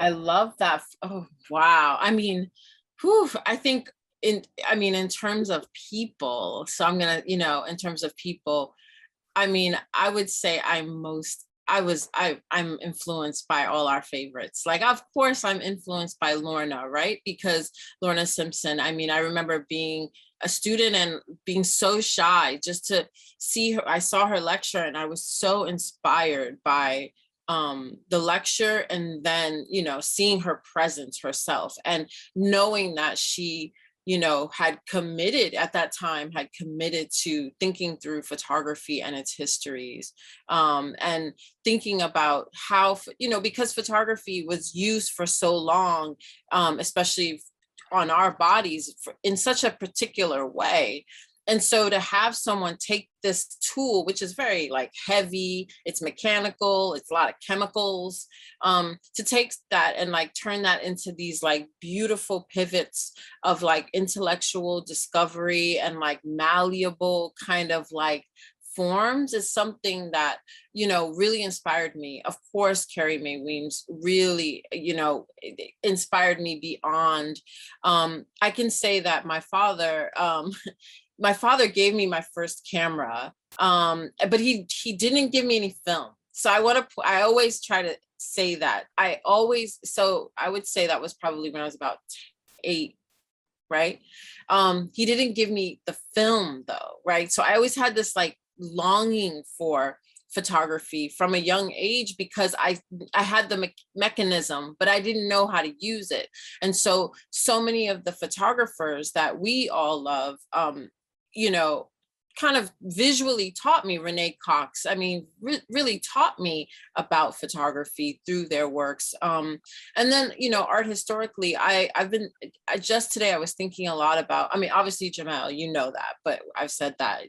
I love that. Oh, wow. I mean, I think in terms of people, so I'm gonna, in terms of people, I mean, I would say I'm influenced by all our favorites. Like, of course, I'm influenced by Lorna, right? Because Lorna Simpson, I mean, I remember being a student and being so shy just to see her. I saw her lecture and I was so inspired by the lecture, and then, seeing her presence herself and knowing that she, had committed to thinking through photography and its histories, and thinking about how, because photography was used for so long, especially on our bodies in such a particular way. And so to have someone take this tool, which is very like heavy, it's mechanical, it's a lot of chemicals, to take that and like turn that into these like beautiful pivots of like intellectual discovery and like malleable kind of like forms is something that, really inspired me. Of course, Carrie Mae Weems really, inspired me beyond. I can say that my father gave me my first camera, but he didn't give me any film. So I always try to say that. So I would say that was probably when I was about 8, right? He didn't give me the film though, right? So I always had this like longing for photography from a young age because I had the mechanism, but I didn't know how to use it. And so many of the photographers that we all love, kind of visually taught me, Renee Cox, I mean, really taught me about photography through their works. And then, art historically, just today I was thinking a lot about, I mean, obviously Jamel, that, but I've said that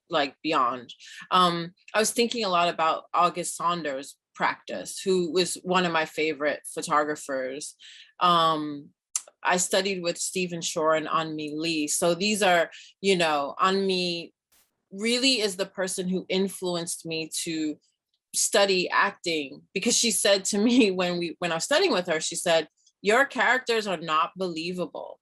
like beyond. I was thinking a lot about August Saunders' practice, who was one of my favorite photographers. I studied with Stephen Shore and Anmi Lee. So these are, Anmi really is the person who influenced me to study acting, because she said to me when I was studying with her, she said, your characters are not believable.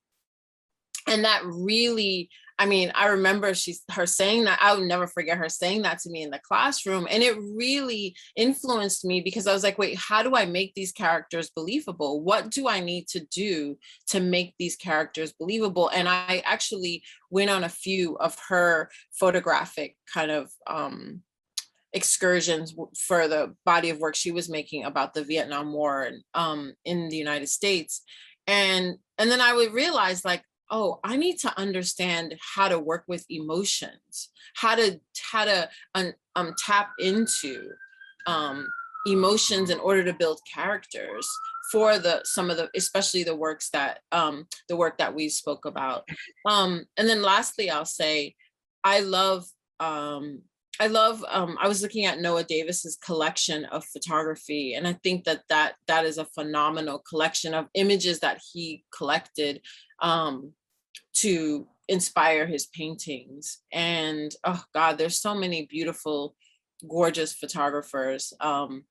And that really, I mean, I remember her saying that. I would never forget her saying that to me in the classroom. And it really influenced me because I was like, wait, how do I make these characters believable? What do I need to do to make these characters believable? And I actually went on a few of her photographic kind of excursions for the body of work she was making about the Vietnam War in the United States. And then I would realize like, oh, I need to understand how to work with emotions, how to tap into emotions in order to build characters for especially the work that we spoke about. And then lastly, I'll say, I was looking at Noah Davis's collection of photography, and I think that is a phenomenal collection of images that he collected to inspire his paintings. And oh God, there's so many beautiful, gorgeous photographers. Lastly,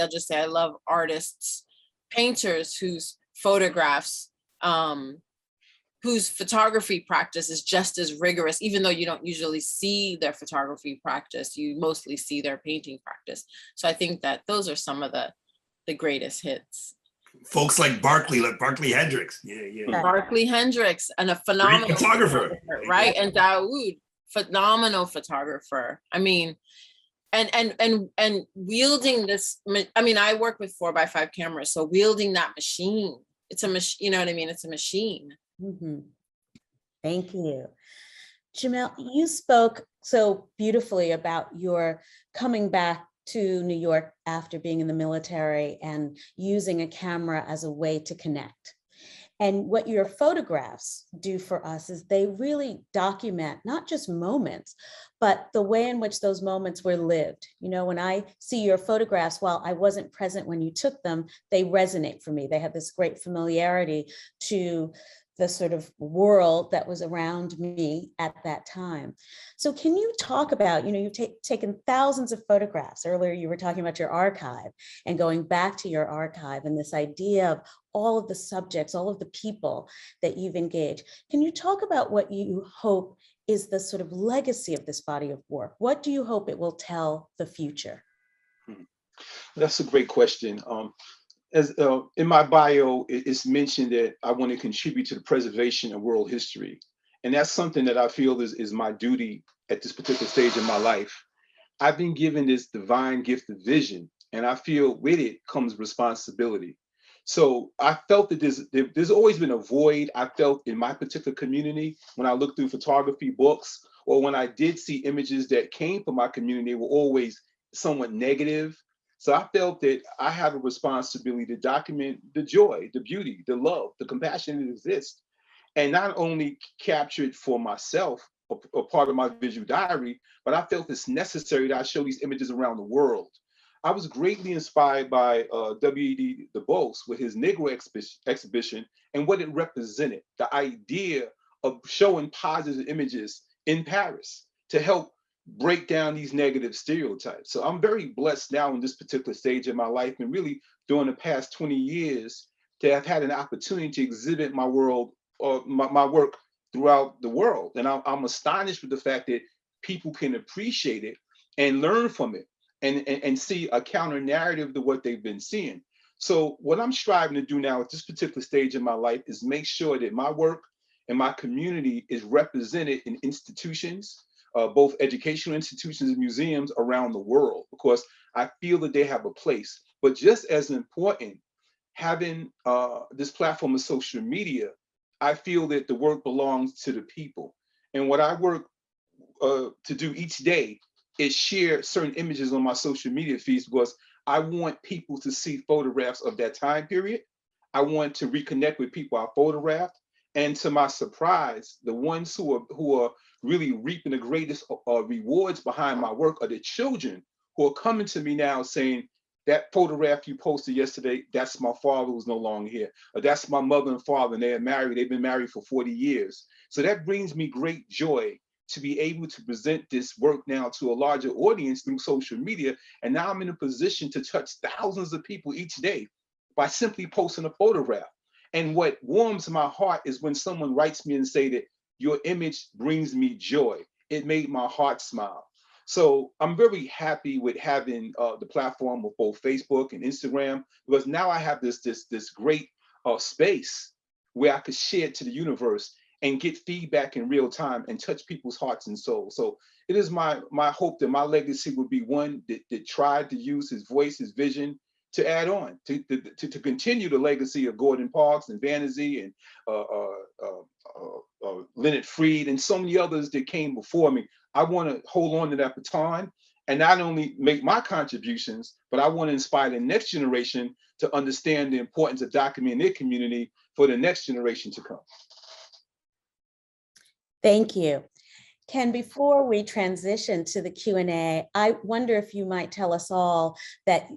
I'll just say I love artists, painters whose photographs, whose photography practice is just as rigorous, even though you don't usually see their photography practice, you mostly see their painting practice. So I think that those are some of the greatest hits. Folks like Barkley Hendricks. Yeah. Barkley Hendricks, and a phenomenal Great photographer, right? And Dawit, phenomenal photographer. I mean, and wielding this, I mean, I work with 4x5 cameras, so wielding that machine, it's a machine, you know what I mean? It's a machine. Mm-hmm. Thank you. Jamel, you spoke so beautifully about your coming back to New York after being in the military and using a camera as a way to connect. And what your photographs do for us is they really document not just moments, but the way in which those moments were lived. You know, when I see your photographs, while I wasn't present when you took them, they resonate for me. They have this great familiarity to the sort of world that was around me at that time. So can you talk about, you know, you've taken thousands of photographs. Earlier, you were talking about your archive and going back to your archive and this idea of all of the subjects, all of the people that you've engaged. Can you talk about what you hope is the sort of legacy of this body of work? What do you hope it will tell the future? That's a great question. As in my bio, it's mentioned that I want to contribute to the preservation of world history. And that's something that I feel is my duty at this particular stage in my life. I've been given this divine gift of vision, and I feel with it comes responsibility. So I felt that there's always been a void I felt in my particular community when I looked through photography books, or when I did see images that came from my community were always somewhat negative. So I felt that I have a responsibility to document the joy, the beauty, the love, the compassion that exists, and not only capture it for myself, a part of my visual diary, but I felt it's necessary that I show these images around the world. I was greatly inspired by W.E.D. Du Bois with his Negro exhibition and what it represented, the idea of showing positive images in Paris to help break down these negative stereotypes. So I'm very blessed now in this particular stage of my life, and really during the past 20 years to have had an opportunity to exhibit my world or my work throughout the world. And I'm astonished with the fact that people can appreciate it and learn from it and see a counter narrative to what they've been seeing. So what I'm striving to do now at this particular stage in my life is make sure that my work and my community is represented in institutions, both educational institutions and museums around the world, because I feel that they have a place. But just as important, having this platform of social media, I feel that the work belongs to the people. And what I work to do each day is share certain images on my social media feeds, because I want people to see photographs of that time period. I want to reconnect with people I photographed. And to my surprise, the ones who are really reaping the greatest rewards behind my work are the children who are coming to me now saying, that photograph you posted yesterday, that's my father who's no longer here. Or that's my mother and father, and they are married. They've been married for 40 years. So that brings me great joy to be able to present this work now to a larger audience through social media. And now I'm in a position to touch thousands of people each day by simply posting a photograph. And what warms my heart is when someone writes me and say that your image brings me joy. It made my heart smile. So I'm very happy with having the platform of both Facebook and Instagram, because now I have this great space where I could share it to the universe and get feedback in real time and touch people's hearts and souls. So it is my hope that my legacy would be one that tried to use his voice, his vision, to add on, to continue the legacy of Gordon Parks and Vanity and Leonard Freed and so many others that came before me. I want to hold on to that baton and not only make my contributions, but I want to inspire the next generation to understand the importance of documenting their community for the next generation to come. Thank you. Ken, before we transition to the Q&A, I wonder if you might tell us all that,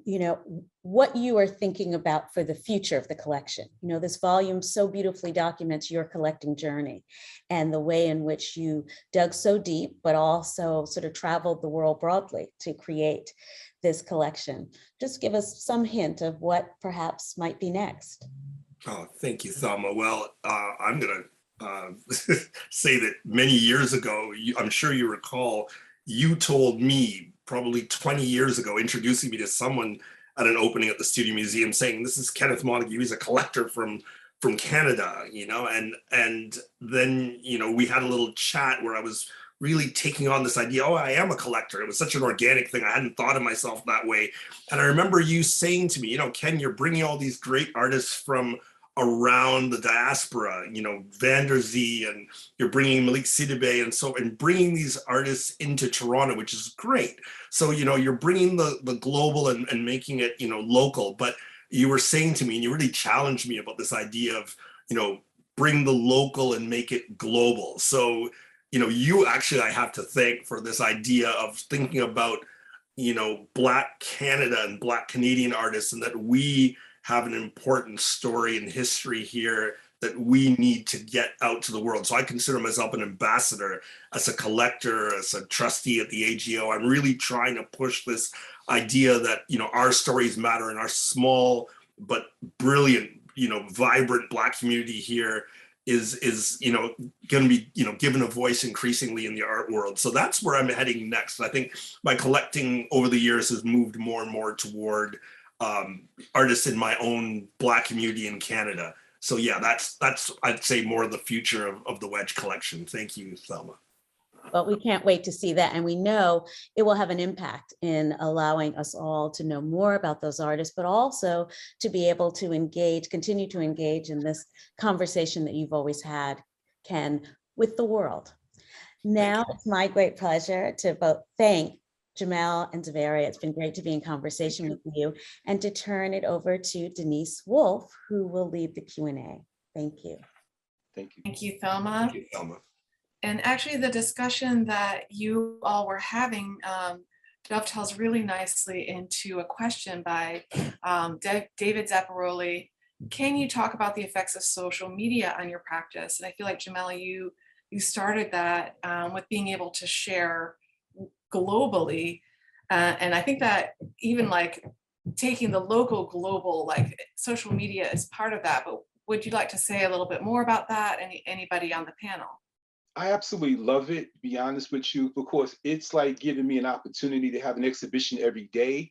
what you are thinking about for the future of the collection. This volume so beautifully documents your collecting journey and the way in which you dug so deep, but also sort of traveled the world broadly to create this collection. Just give us some hint of what perhaps might be next. Oh, thank you, Thelma. Well, I'm going to say that many years ago, I'm sure you recall, you told me probably 20 years ago, introducing me to someone at an opening at the Studio Museum, saying, this is Kenneth Montague, he's a collector from Canada, and then, we had a little chat where I was really taking on this idea, I am a collector. It was such an organic thing. I hadn't thought of myself that way. And I remember you saying to me, Ken, you're bringing all these great artists from around the diaspora, Van der Zee, and you're bringing Malik Sidibe and bringing these artists into Toronto, which is great. So, you're bringing the global and making it, local, but you were saying to me, and you really challenged me about this idea of, bring the local and make it global. So, you actually, I have to thank for this idea of thinking about, Black Canada and Black Canadian artists, and that we have an important story and history here that we need to get out to the world. So I consider myself an ambassador, as a collector, as a trustee at the AGO. I'm really trying to push this idea that, our stories matter, and our small but brilliant, vibrant Black community here is going to be, given a voice increasingly in the art world. So that's where I'm heading next. I think my collecting over the years has moved more and more toward artists in my own Black community in Canada. So yeah, that's I'd say more of the future of the Wedge collection. Thank you, Thelma. But we can't wait to see that. And we know it will have an impact in allowing us all to know more about those artists, but also to be able to continue to engage in this conversation that you've always had, Ken, with the world. Now it's my great pleasure to both thank Jamel and Xaviera. It's been great to be in conversation with you, and to turn it over to Denise Wolf, who will lead the Q&A. Thank you. Thank you. Thank you, Thelma. Thank you, Thelma. And actually, the discussion that you all were having dovetails really nicely into a question by David Zapparoli. Can you talk about the effects of social media on your practice? And I feel like, Jamel, you started that with being able to share globally. And I think that even like taking the local global, like social media is part of that. But would you like to say a little bit more about that? Anybody on the panel? I absolutely love it, to be honest with you. Of course, it's like giving me an opportunity to have an exhibition every day.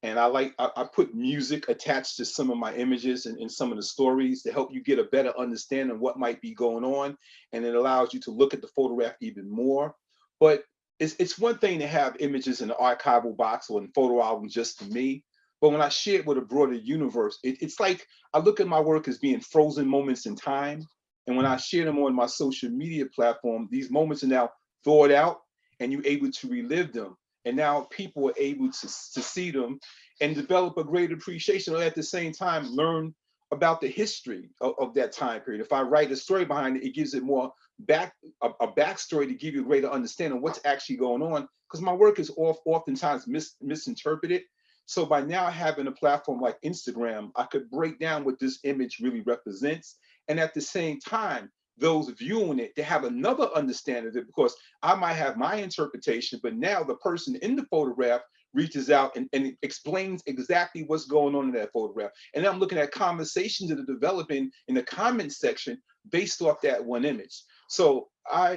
And I put music attached to some of my images and some of the stories to help you get a better understanding of what might be going on. And it allows you to look at the photograph even more. But it's one thing to have images in an archival box or in photo albums just for me. But when I share it with a broader universe, it's like I look at my work as being frozen moments in time. And when I share them on my social media platform, these moments are now thawed out and you're able to relive them. And now people are able to see them and develop a great appreciation, or at the same time, learn about the history of that time period. If I write a story behind it, it gives it more a backstory to give you a greater understanding of what's actually going on, because my work is oftentimes misinterpreted. So by now having a platform like Instagram, I could break down what this image really represents. And at the same time, those viewing it, to have another understanding of it, because I might have my interpretation, but now the person in the photograph reaches out and explains exactly what's going on in that photograph. And I'm looking at conversations that are developing in the comment section based off that one image. So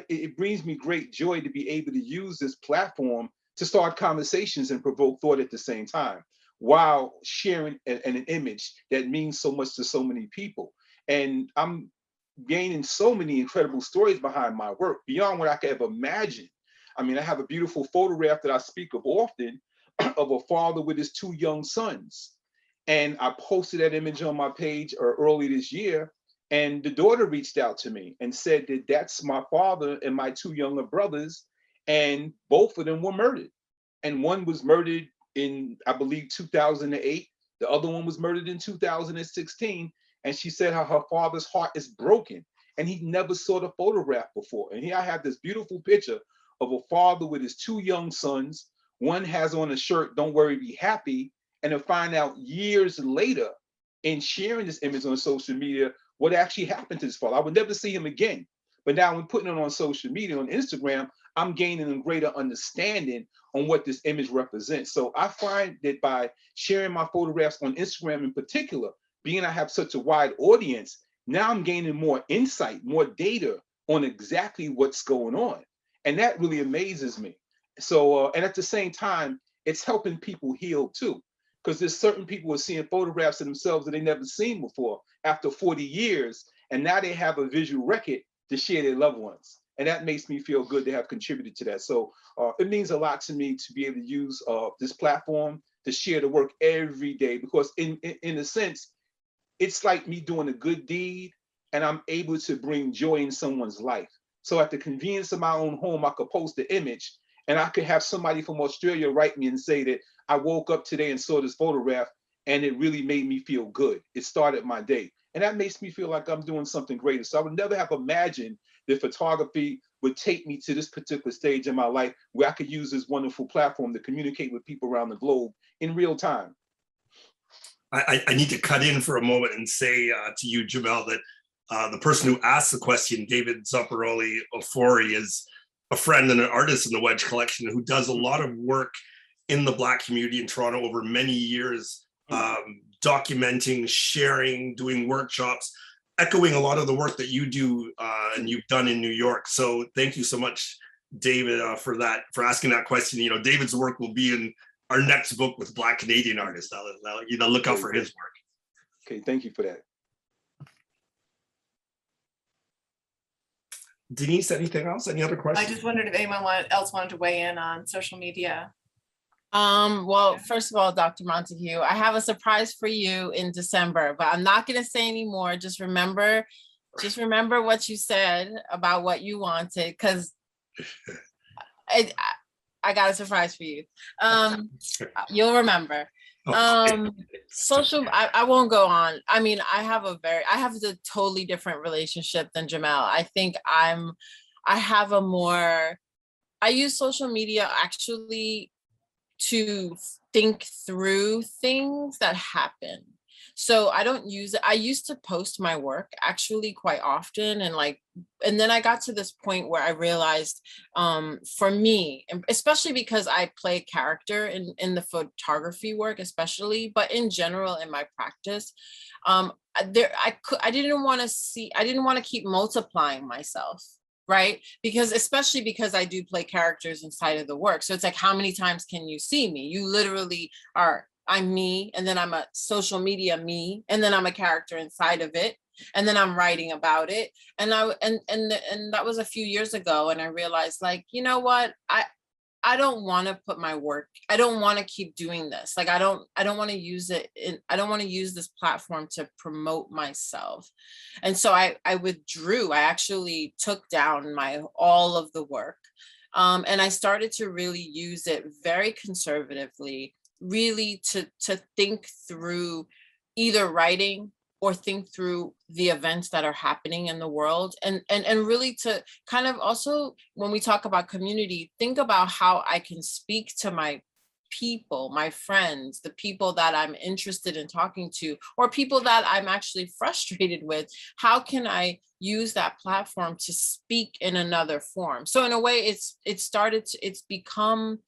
it brings me great joy to be able to use this platform to start conversations and provoke thought at the same time, while sharing an image that means so much to so many people. And I'm gaining so many incredible stories behind my work beyond what I could ever imagine. I mean, I have a beautiful photograph that I speak of often of a father with his two young sons. And I posted that image on my page early this year. And the daughter reached out to me and said that that's my father and my two younger brothers. And both of them were murdered. And one was murdered in, I believe, 2008. The other one was murdered in 2016. And she said how her father's heart is broken and he never saw the photograph before. And here I have this beautiful picture of a father with his 2 young sons. One has on a shirt, "Don't worry, be happy," and to find out years later in sharing this image on social media what actually happened to this father. I would never see him again. But now when putting it on social media, on Instagram, I'm gaining a greater understanding on what this image represents. So I find that by sharing my photographs on Instagram in particular, being I have such a wide audience, now I'm gaining more insight, more data on exactly what's going on. And that really amazes me. So, and at the same time, it's helping people heal too. Because there's certain people who are seeing photographs of themselves that they never seen before after 40 years. And now they have a visual record to share their loved ones. And that makes me feel good to have contributed to that. So it means a lot to me to be able to use this platform to share the work every day, because in a sense, it's like me doing a good deed and I'm able to bring joy in someone's life. So at the convenience of my own home, I could post the image and I could have somebody from Australia write me and say that I woke up today and saw this photograph and it really made me feel good. It started my day. And that makes me feel like I'm doing something greater. So I would never have imagined that photography would take me to this particular stage in my life where I could use this wonderful platform to communicate with people around the globe in real time. I need to cut in for a moment and say to you, Jamel, that the person who asked the question, David Zapparoli Ofori, is a friend and an artist in the Wedge Collection who does a lot of work in the Black community in Toronto over many years, documenting, sharing, doing workshops, echoing a lot of the work that you do and you've done in New York. So thank you so much, David, for asking that question. You know, David's work will be in our next book with Black Canadian artists. You know, look out for his work. Okay, thank you for that. Denise, anything else? Any other questions? I just wondered if anyone else wanted to weigh in on social media. Well, first of all, Dr. Montague, I have a surprise for you in December, but I'm not going to say any more. Just remember what you said about what you wanted, because I got a surprise for you. You'll remember. Social, I won't go on. I mean, I have a totally different relationship than Jamel. I think I use social media actually to think through things that happen. So I don't use it. I used to post my work actually quite often. And then I got to this point where I realized for me, especially because I play character in the photography work, especially, but in general, in my practice, I didn't want to keep multiplying myself. Right? Especially because I do play characters inside of the work. So it's like, how many times can you see me? You literally I'm me, and then I'm a social media me, and then I'm a character inside of it, and then I'm writing about it. And that was a few years ago. And I realized, like, you know what? I don't want to put my work, I don't want to keep doing this. Like, I don't want to use it I don't want to use this platform to promote myself. And so I withdrew. I actually took down all of the work. And I started to really use it very conservatively, really to think through either writing or think through the events that are happening in the world, and really to kind of also, when we talk about community, think about how I can speak to my people, my friends, the people that I'm interested in talking to, or people that I'm actually frustrated with. How can I use that platform to speak in another form? So in a way, it's become,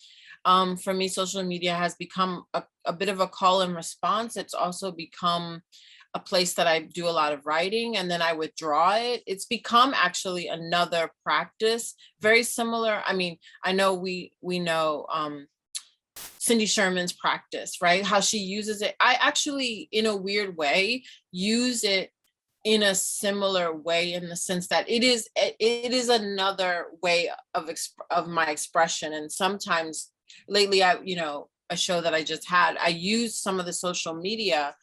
for me, social media has become a bit of a call and response. It's also become a place that I do a lot of writing, and then I withdraw it. It's become actually another practice, very similar. I mean, I know we know Cindy Sherman's practice, right? How she uses it. I actually, in a weird way, use it in a similar way, in the sense that it is another way of my expression. And sometimes lately, a show that I just had, I used some of the social media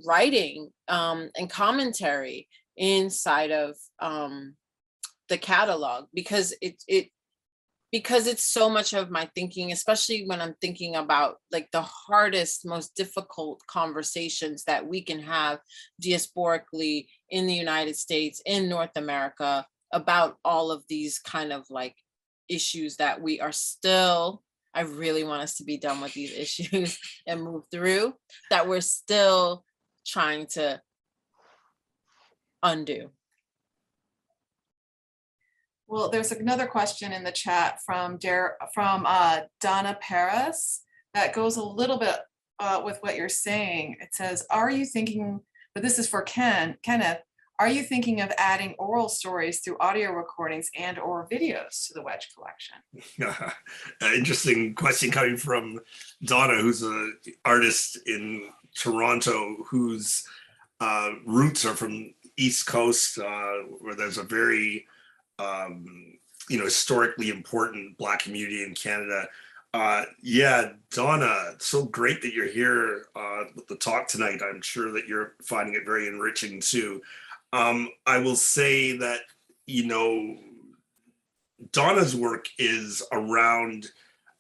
writing and commentary inside of the catalog, because it's so much of my thinking, especially when I'm thinking about like the hardest, most difficult conversations that we can have diasporically in the United States, in North America, about all of these kind of like issues that we are still, I really want us to be done with these issues and move through, that we're still trying to undo. Well, there's another question in the chat from Donna Paris that goes a little bit with what you're saying. It says, are you thinking, but this is for Kenneth, are you thinking of adding oral stories through audio recordings and or videos to the Wedge collection? Interesting question coming from Donna, who's an artist in Toronto, whose roots are from East Coast, where there's a very historically important Black community in Canada. Yeah, Donna, so great that you're here with the talk tonight. I'm sure that you're finding it very enriching too. I will say that, Donna's work is around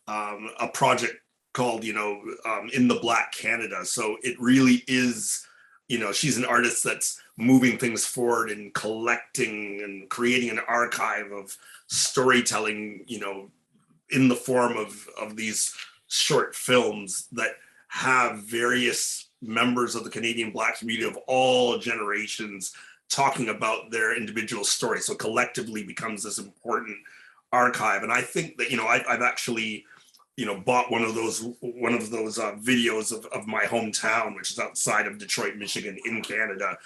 a project called, In the Black Canada. So it really is, she's an artist that's moving things forward and collecting and creating an archive of storytelling, in the form of these short films that have various members of the Canadian Black community of all generations talking about their individual stories. So collectively becomes this important archive. And I think that, I've actually, bought one of those videos of my hometown, which is outside of Detroit, Michigan, in Canada,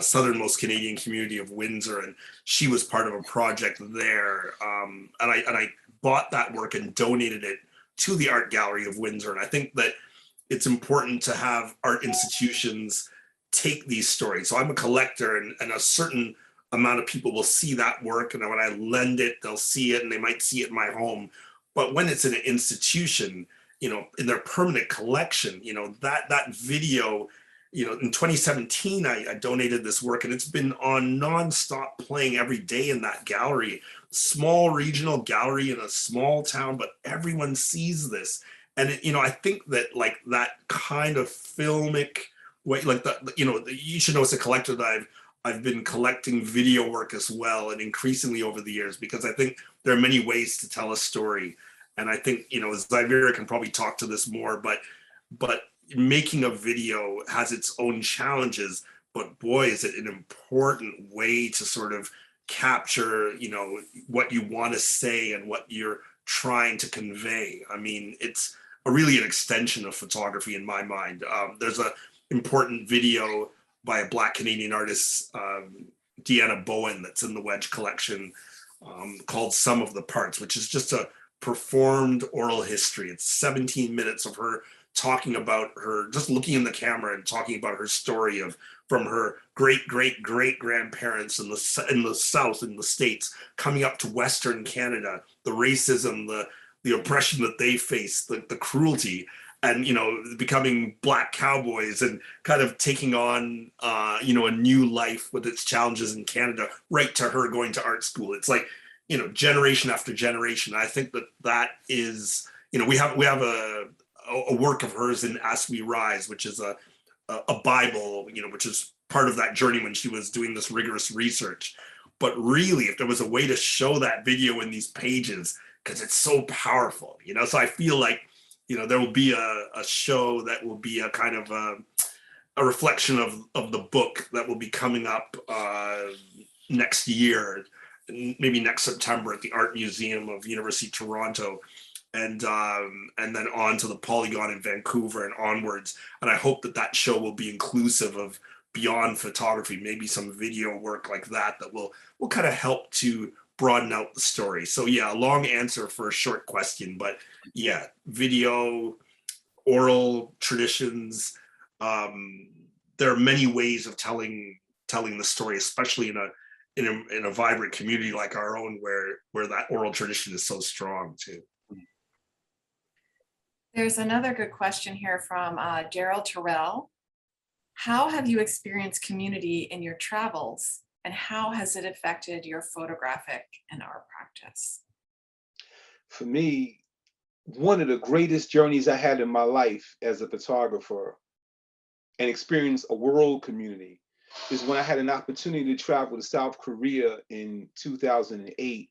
southernmost Canadian community of Windsor, and she was part of a project there. And I bought that work and donated it to the Art Gallery of Windsor. And I think that it's important to have art institutions take these stories. So I'm a collector, and a certain amount of people will see that work, and when I lend it, they'll see it, and they might see it in my home. But when it's in an institution, in their permanent collection, that video, in 2017, I donated this work, and it's been on nonstop playing every day in that gallery. Small regional gallery in a small town, but everyone sees this. And I think that like that kind of filmic way, like you should know as a collector that I've been collecting video work as well, and increasingly over the years, because I think there are many ways to tell a story. And I think, Xaviera can probably talk to this more, but making a video has its own challenges, but boy, is it an important way to sort of capture, what you want to say and what you're trying to convey. I mean, it's really an extension of photography in my mind. There's a important video by a Black Canadian artist, Deanna Bowen, that's in the Wedge collection, called Some of the Parts, which is just a performed oral history. It's 17 minutes of her talking about her, just looking in the camera and talking about her story from her great grandparents in the South, in the States, coming up to Western Canada, the racism, the oppression that they face, the cruelty, and becoming Black cowboys and kind of taking on a new life with its challenges in Canada, right to her going to art school. It's like, generation after generation. I think that is, we have a work of hers in As We Rise, which is a Bible, which is part of that journey when she was doing this rigorous research. But really, if there was a way to show that video in these pages, because it's so powerful, so I feel like, there will be a show that will be a kind of a reflection of the book that will be coming up next year, maybe next September, at the Art Museum of University of Toronto, and then on to the Polygon in Vancouver and onwards. And I hope that show will be inclusive of beyond photography, maybe some video work like that will kind of help to broaden out the story. So yeah, a long answer for a short question, but yeah, video, oral traditions. There are many ways of telling the story, especially in a vibrant community like our own, where that oral tradition is so strong too. There's another good question here from Daryl Terrell. How have you experienced community in your travels, and how has it affected your photographic and art practice? For me, one of the greatest journeys I had in my life as a photographer and experience a world community is when I had an opportunity to travel to South Korea in 2008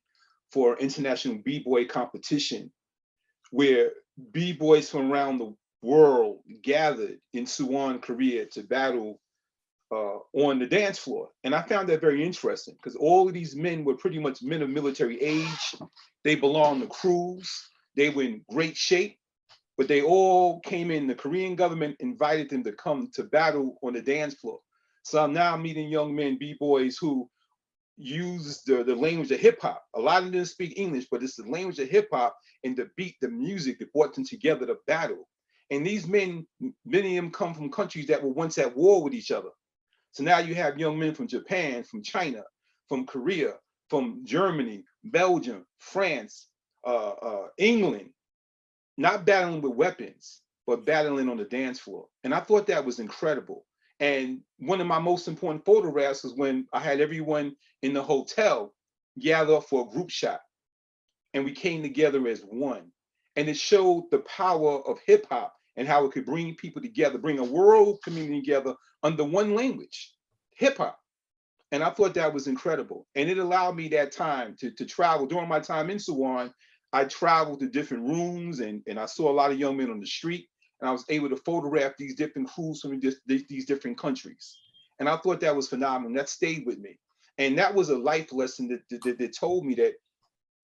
for international b-boy competition, where b-boys from around the world gathered in Suwon, Korea to battle on the dance floor. And I found that very interesting because all of these men were pretty much men of military age. They belonged to crews. They were in great shape, but they all came in. The Korean government invited them to come to battle on the dance floor. So I'm now meeting young men, b-boys, who use the language of hip hop. A lot of them speak English, but it's the language of hip hop and the beat, the music that brought them together to battle. And these men, many of them come from countries that were once at war with each other. So now you have young men from Japan, from China, from Korea, from Germany, Belgium, France, England, not battling with weapons, but battling on the dance floor. And I thought that was incredible. And one of my most important photographs was when I had everyone in the hotel gather up for a group shot. And we came together as one. And it showed the power of hip hop and how it could bring people together, bring a world community together under one language, hip hop. And I thought that was incredible. And it allowed me that time to travel. During my time in Suwon, I traveled to different rooms and I saw a lot of young men on the street. And I was able to photograph these different crews from these different countries. And I thought that was phenomenal. That stayed with me. And that was a life lesson that told me that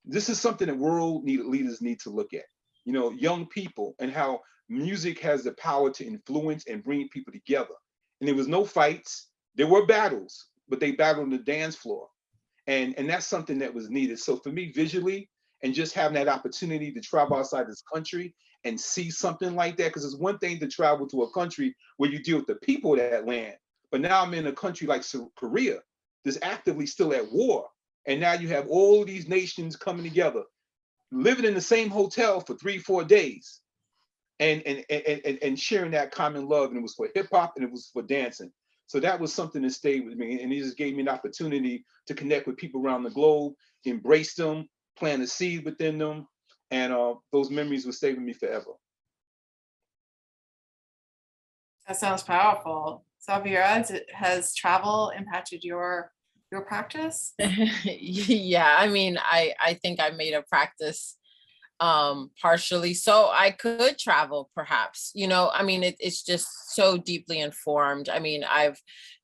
this is something that world leaders need to look at. You know, young people and how music has the power to influence and bring people together. And there was no fights. There were battles, but they battled on the dance floor. And that's something that was needed. So for me, visually, and just having that opportunity to travel outside this country and see something like that, because it's one thing to travel to a country where you deal with the people of that land. But now I'm in a country like Korea that's actively still at war. And now you have all of these nations coming together, living in the same hotel for 3-4 days and sharing that common love. And it was for hip hop and it was for dancing. So that was something that stayed with me. And it just gave me an opportunity to connect with people around the globe, embrace them, plant a seed within them. And those memories will stay with me forever. That sounds powerful. Xaviera, has travel impacted your practice? Yeah, I mean, I think I made a practice partially so I could travel, perhaps. You know, I mean, it's just so deeply informed. I mean, I've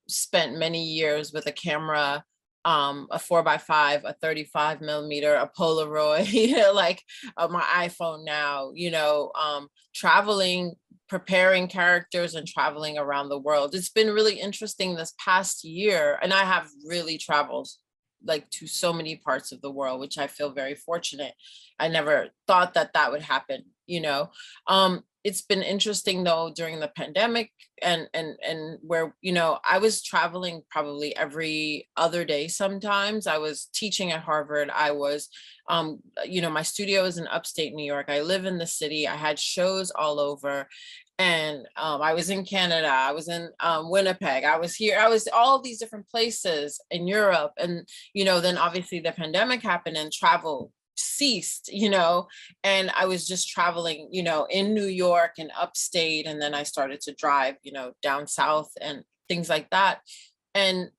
spent many years with a camera, a 4x5, a 35 millimeter, a Polaroid, like my iPhone now, you know, traveling, preparing characters and traveling around the world. It's been really interesting this past year. And I have really traveled like to so many parts of the world, which I feel very fortunate. I never thought that would happen, you know. It's been interesting though during the pandemic and where, you know, I was traveling probably every other day sometimes. I was teaching at Harvard. I was, you know, my studio is in upstate New York. I live in the city. I had shows all over. And I was in Canada, I was in Winnipeg, I was here, I was all these different places in Europe. And, you know, then obviously the pandemic happened and travel ceased, you know, and I was just traveling, you know, in New York and upstate. And then I started to drive, you know, down south and things like that. And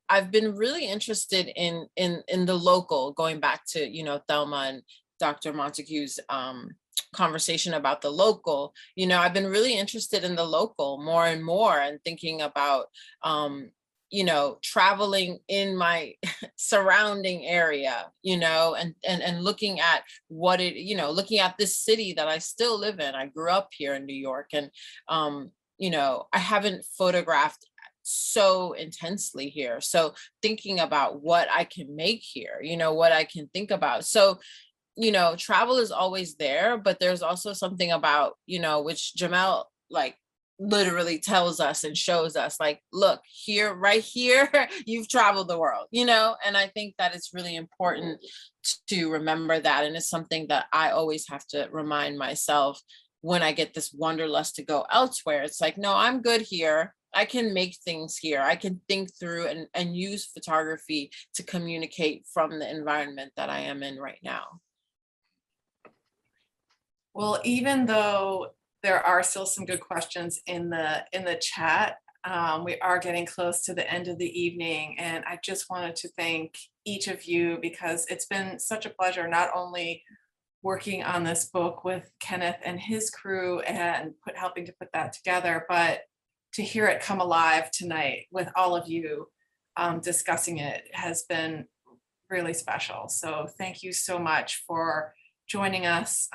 I've been really interested in the local, going back to, you know, Thelma and Dr. Montague's conversation about the local. You know, I've been really interested in the local more and more and thinking about, you know, traveling in my surrounding area, you know, and looking at what it, you know, looking at this city that I still live in. I grew up here in New York and, you know, I haven't photographed so intensely here. So thinking about what I can make here, you know, what I can think about. So, you know, travel is always there, but there's also something about, you know, which Jamel like literally tells us and shows us, like, look here, right here, you've traveled the world, you know. And I think that it's really important to remember that. And it's something that I always have to remind myself when I get this wanderlust to go elsewhere. It's like, no, I'm good here. I can make things here. I can think through and use photography to communicate from the environment that I am in right now. Well, even though there are still some good questions in the chat, We are getting close to the end of the evening, and I just wanted to thank each of you because it's been such a pleasure not only working on this book with Kenneth and his crew and helping to put that together, but to hear it come alive tonight with all of you discussing it has been really special. So thank you so much for joining us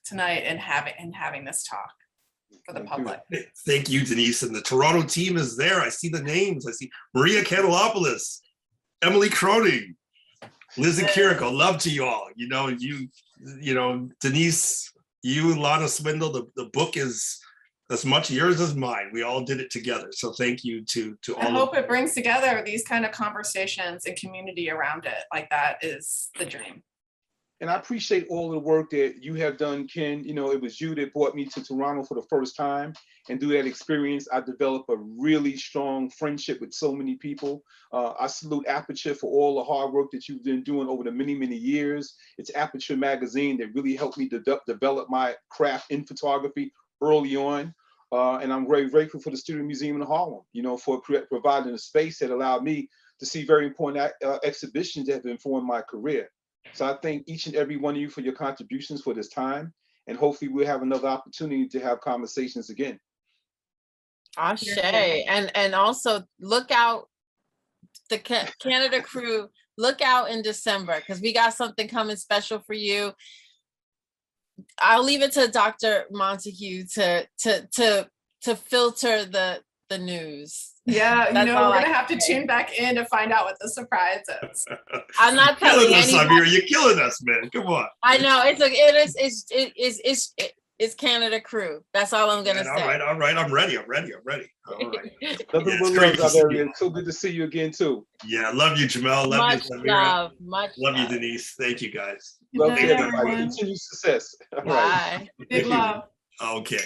tonight and having this talk for the public. Thank you, Denise. And the Toronto team is there. I see the names. I see Maria Candelopoulos, Emily Croning, Liz Ikiriko. Love to you all. You know, Denise, you, Lana Swindle, the book is as much yours as mine. We all did it together. So thank you to all. I hope it brings together these kind of conversations and community around it. Like that is the dream. And I appreciate all of the work that you have done, Ken. You know, it was you that brought me to Toronto for the first time. And through that experience, I developed a really strong friendship with so many people. I salute Aperture for all the hard work that you've been doing over the many, many years. It's Aperture magazine that really helped me develop my craft in photography early on. And I'm very grateful for the Student Museum in Harlem, you know, for providing a space that allowed me to see very important exhibitions that have informed my career. So I thank each and every one of you for your contributions for this time. And hopefully we'll have another opportunity to have conversations again. Ashe. And also look out, the Canada crew, look out in December, because we got something coming special for you. I'll leave it to Dr. Montague to filter the news. Yeah, you know, we're gonna have to tune back in to find out what the surprise is. I'm not telling anybody. You're killing us, man. Come on. I know it's Canada crew. That's all I'm gonna say. All right. I'm ready. All right. Nothing but love out there. It's so good to see you again too. Yeah, love you, Jamel. Love Much you, Xaviera. love you, Denise. Thank you, guys. Love Good you, night, everybody. everyone. Continued success. All right. Bye. Big love. Okay.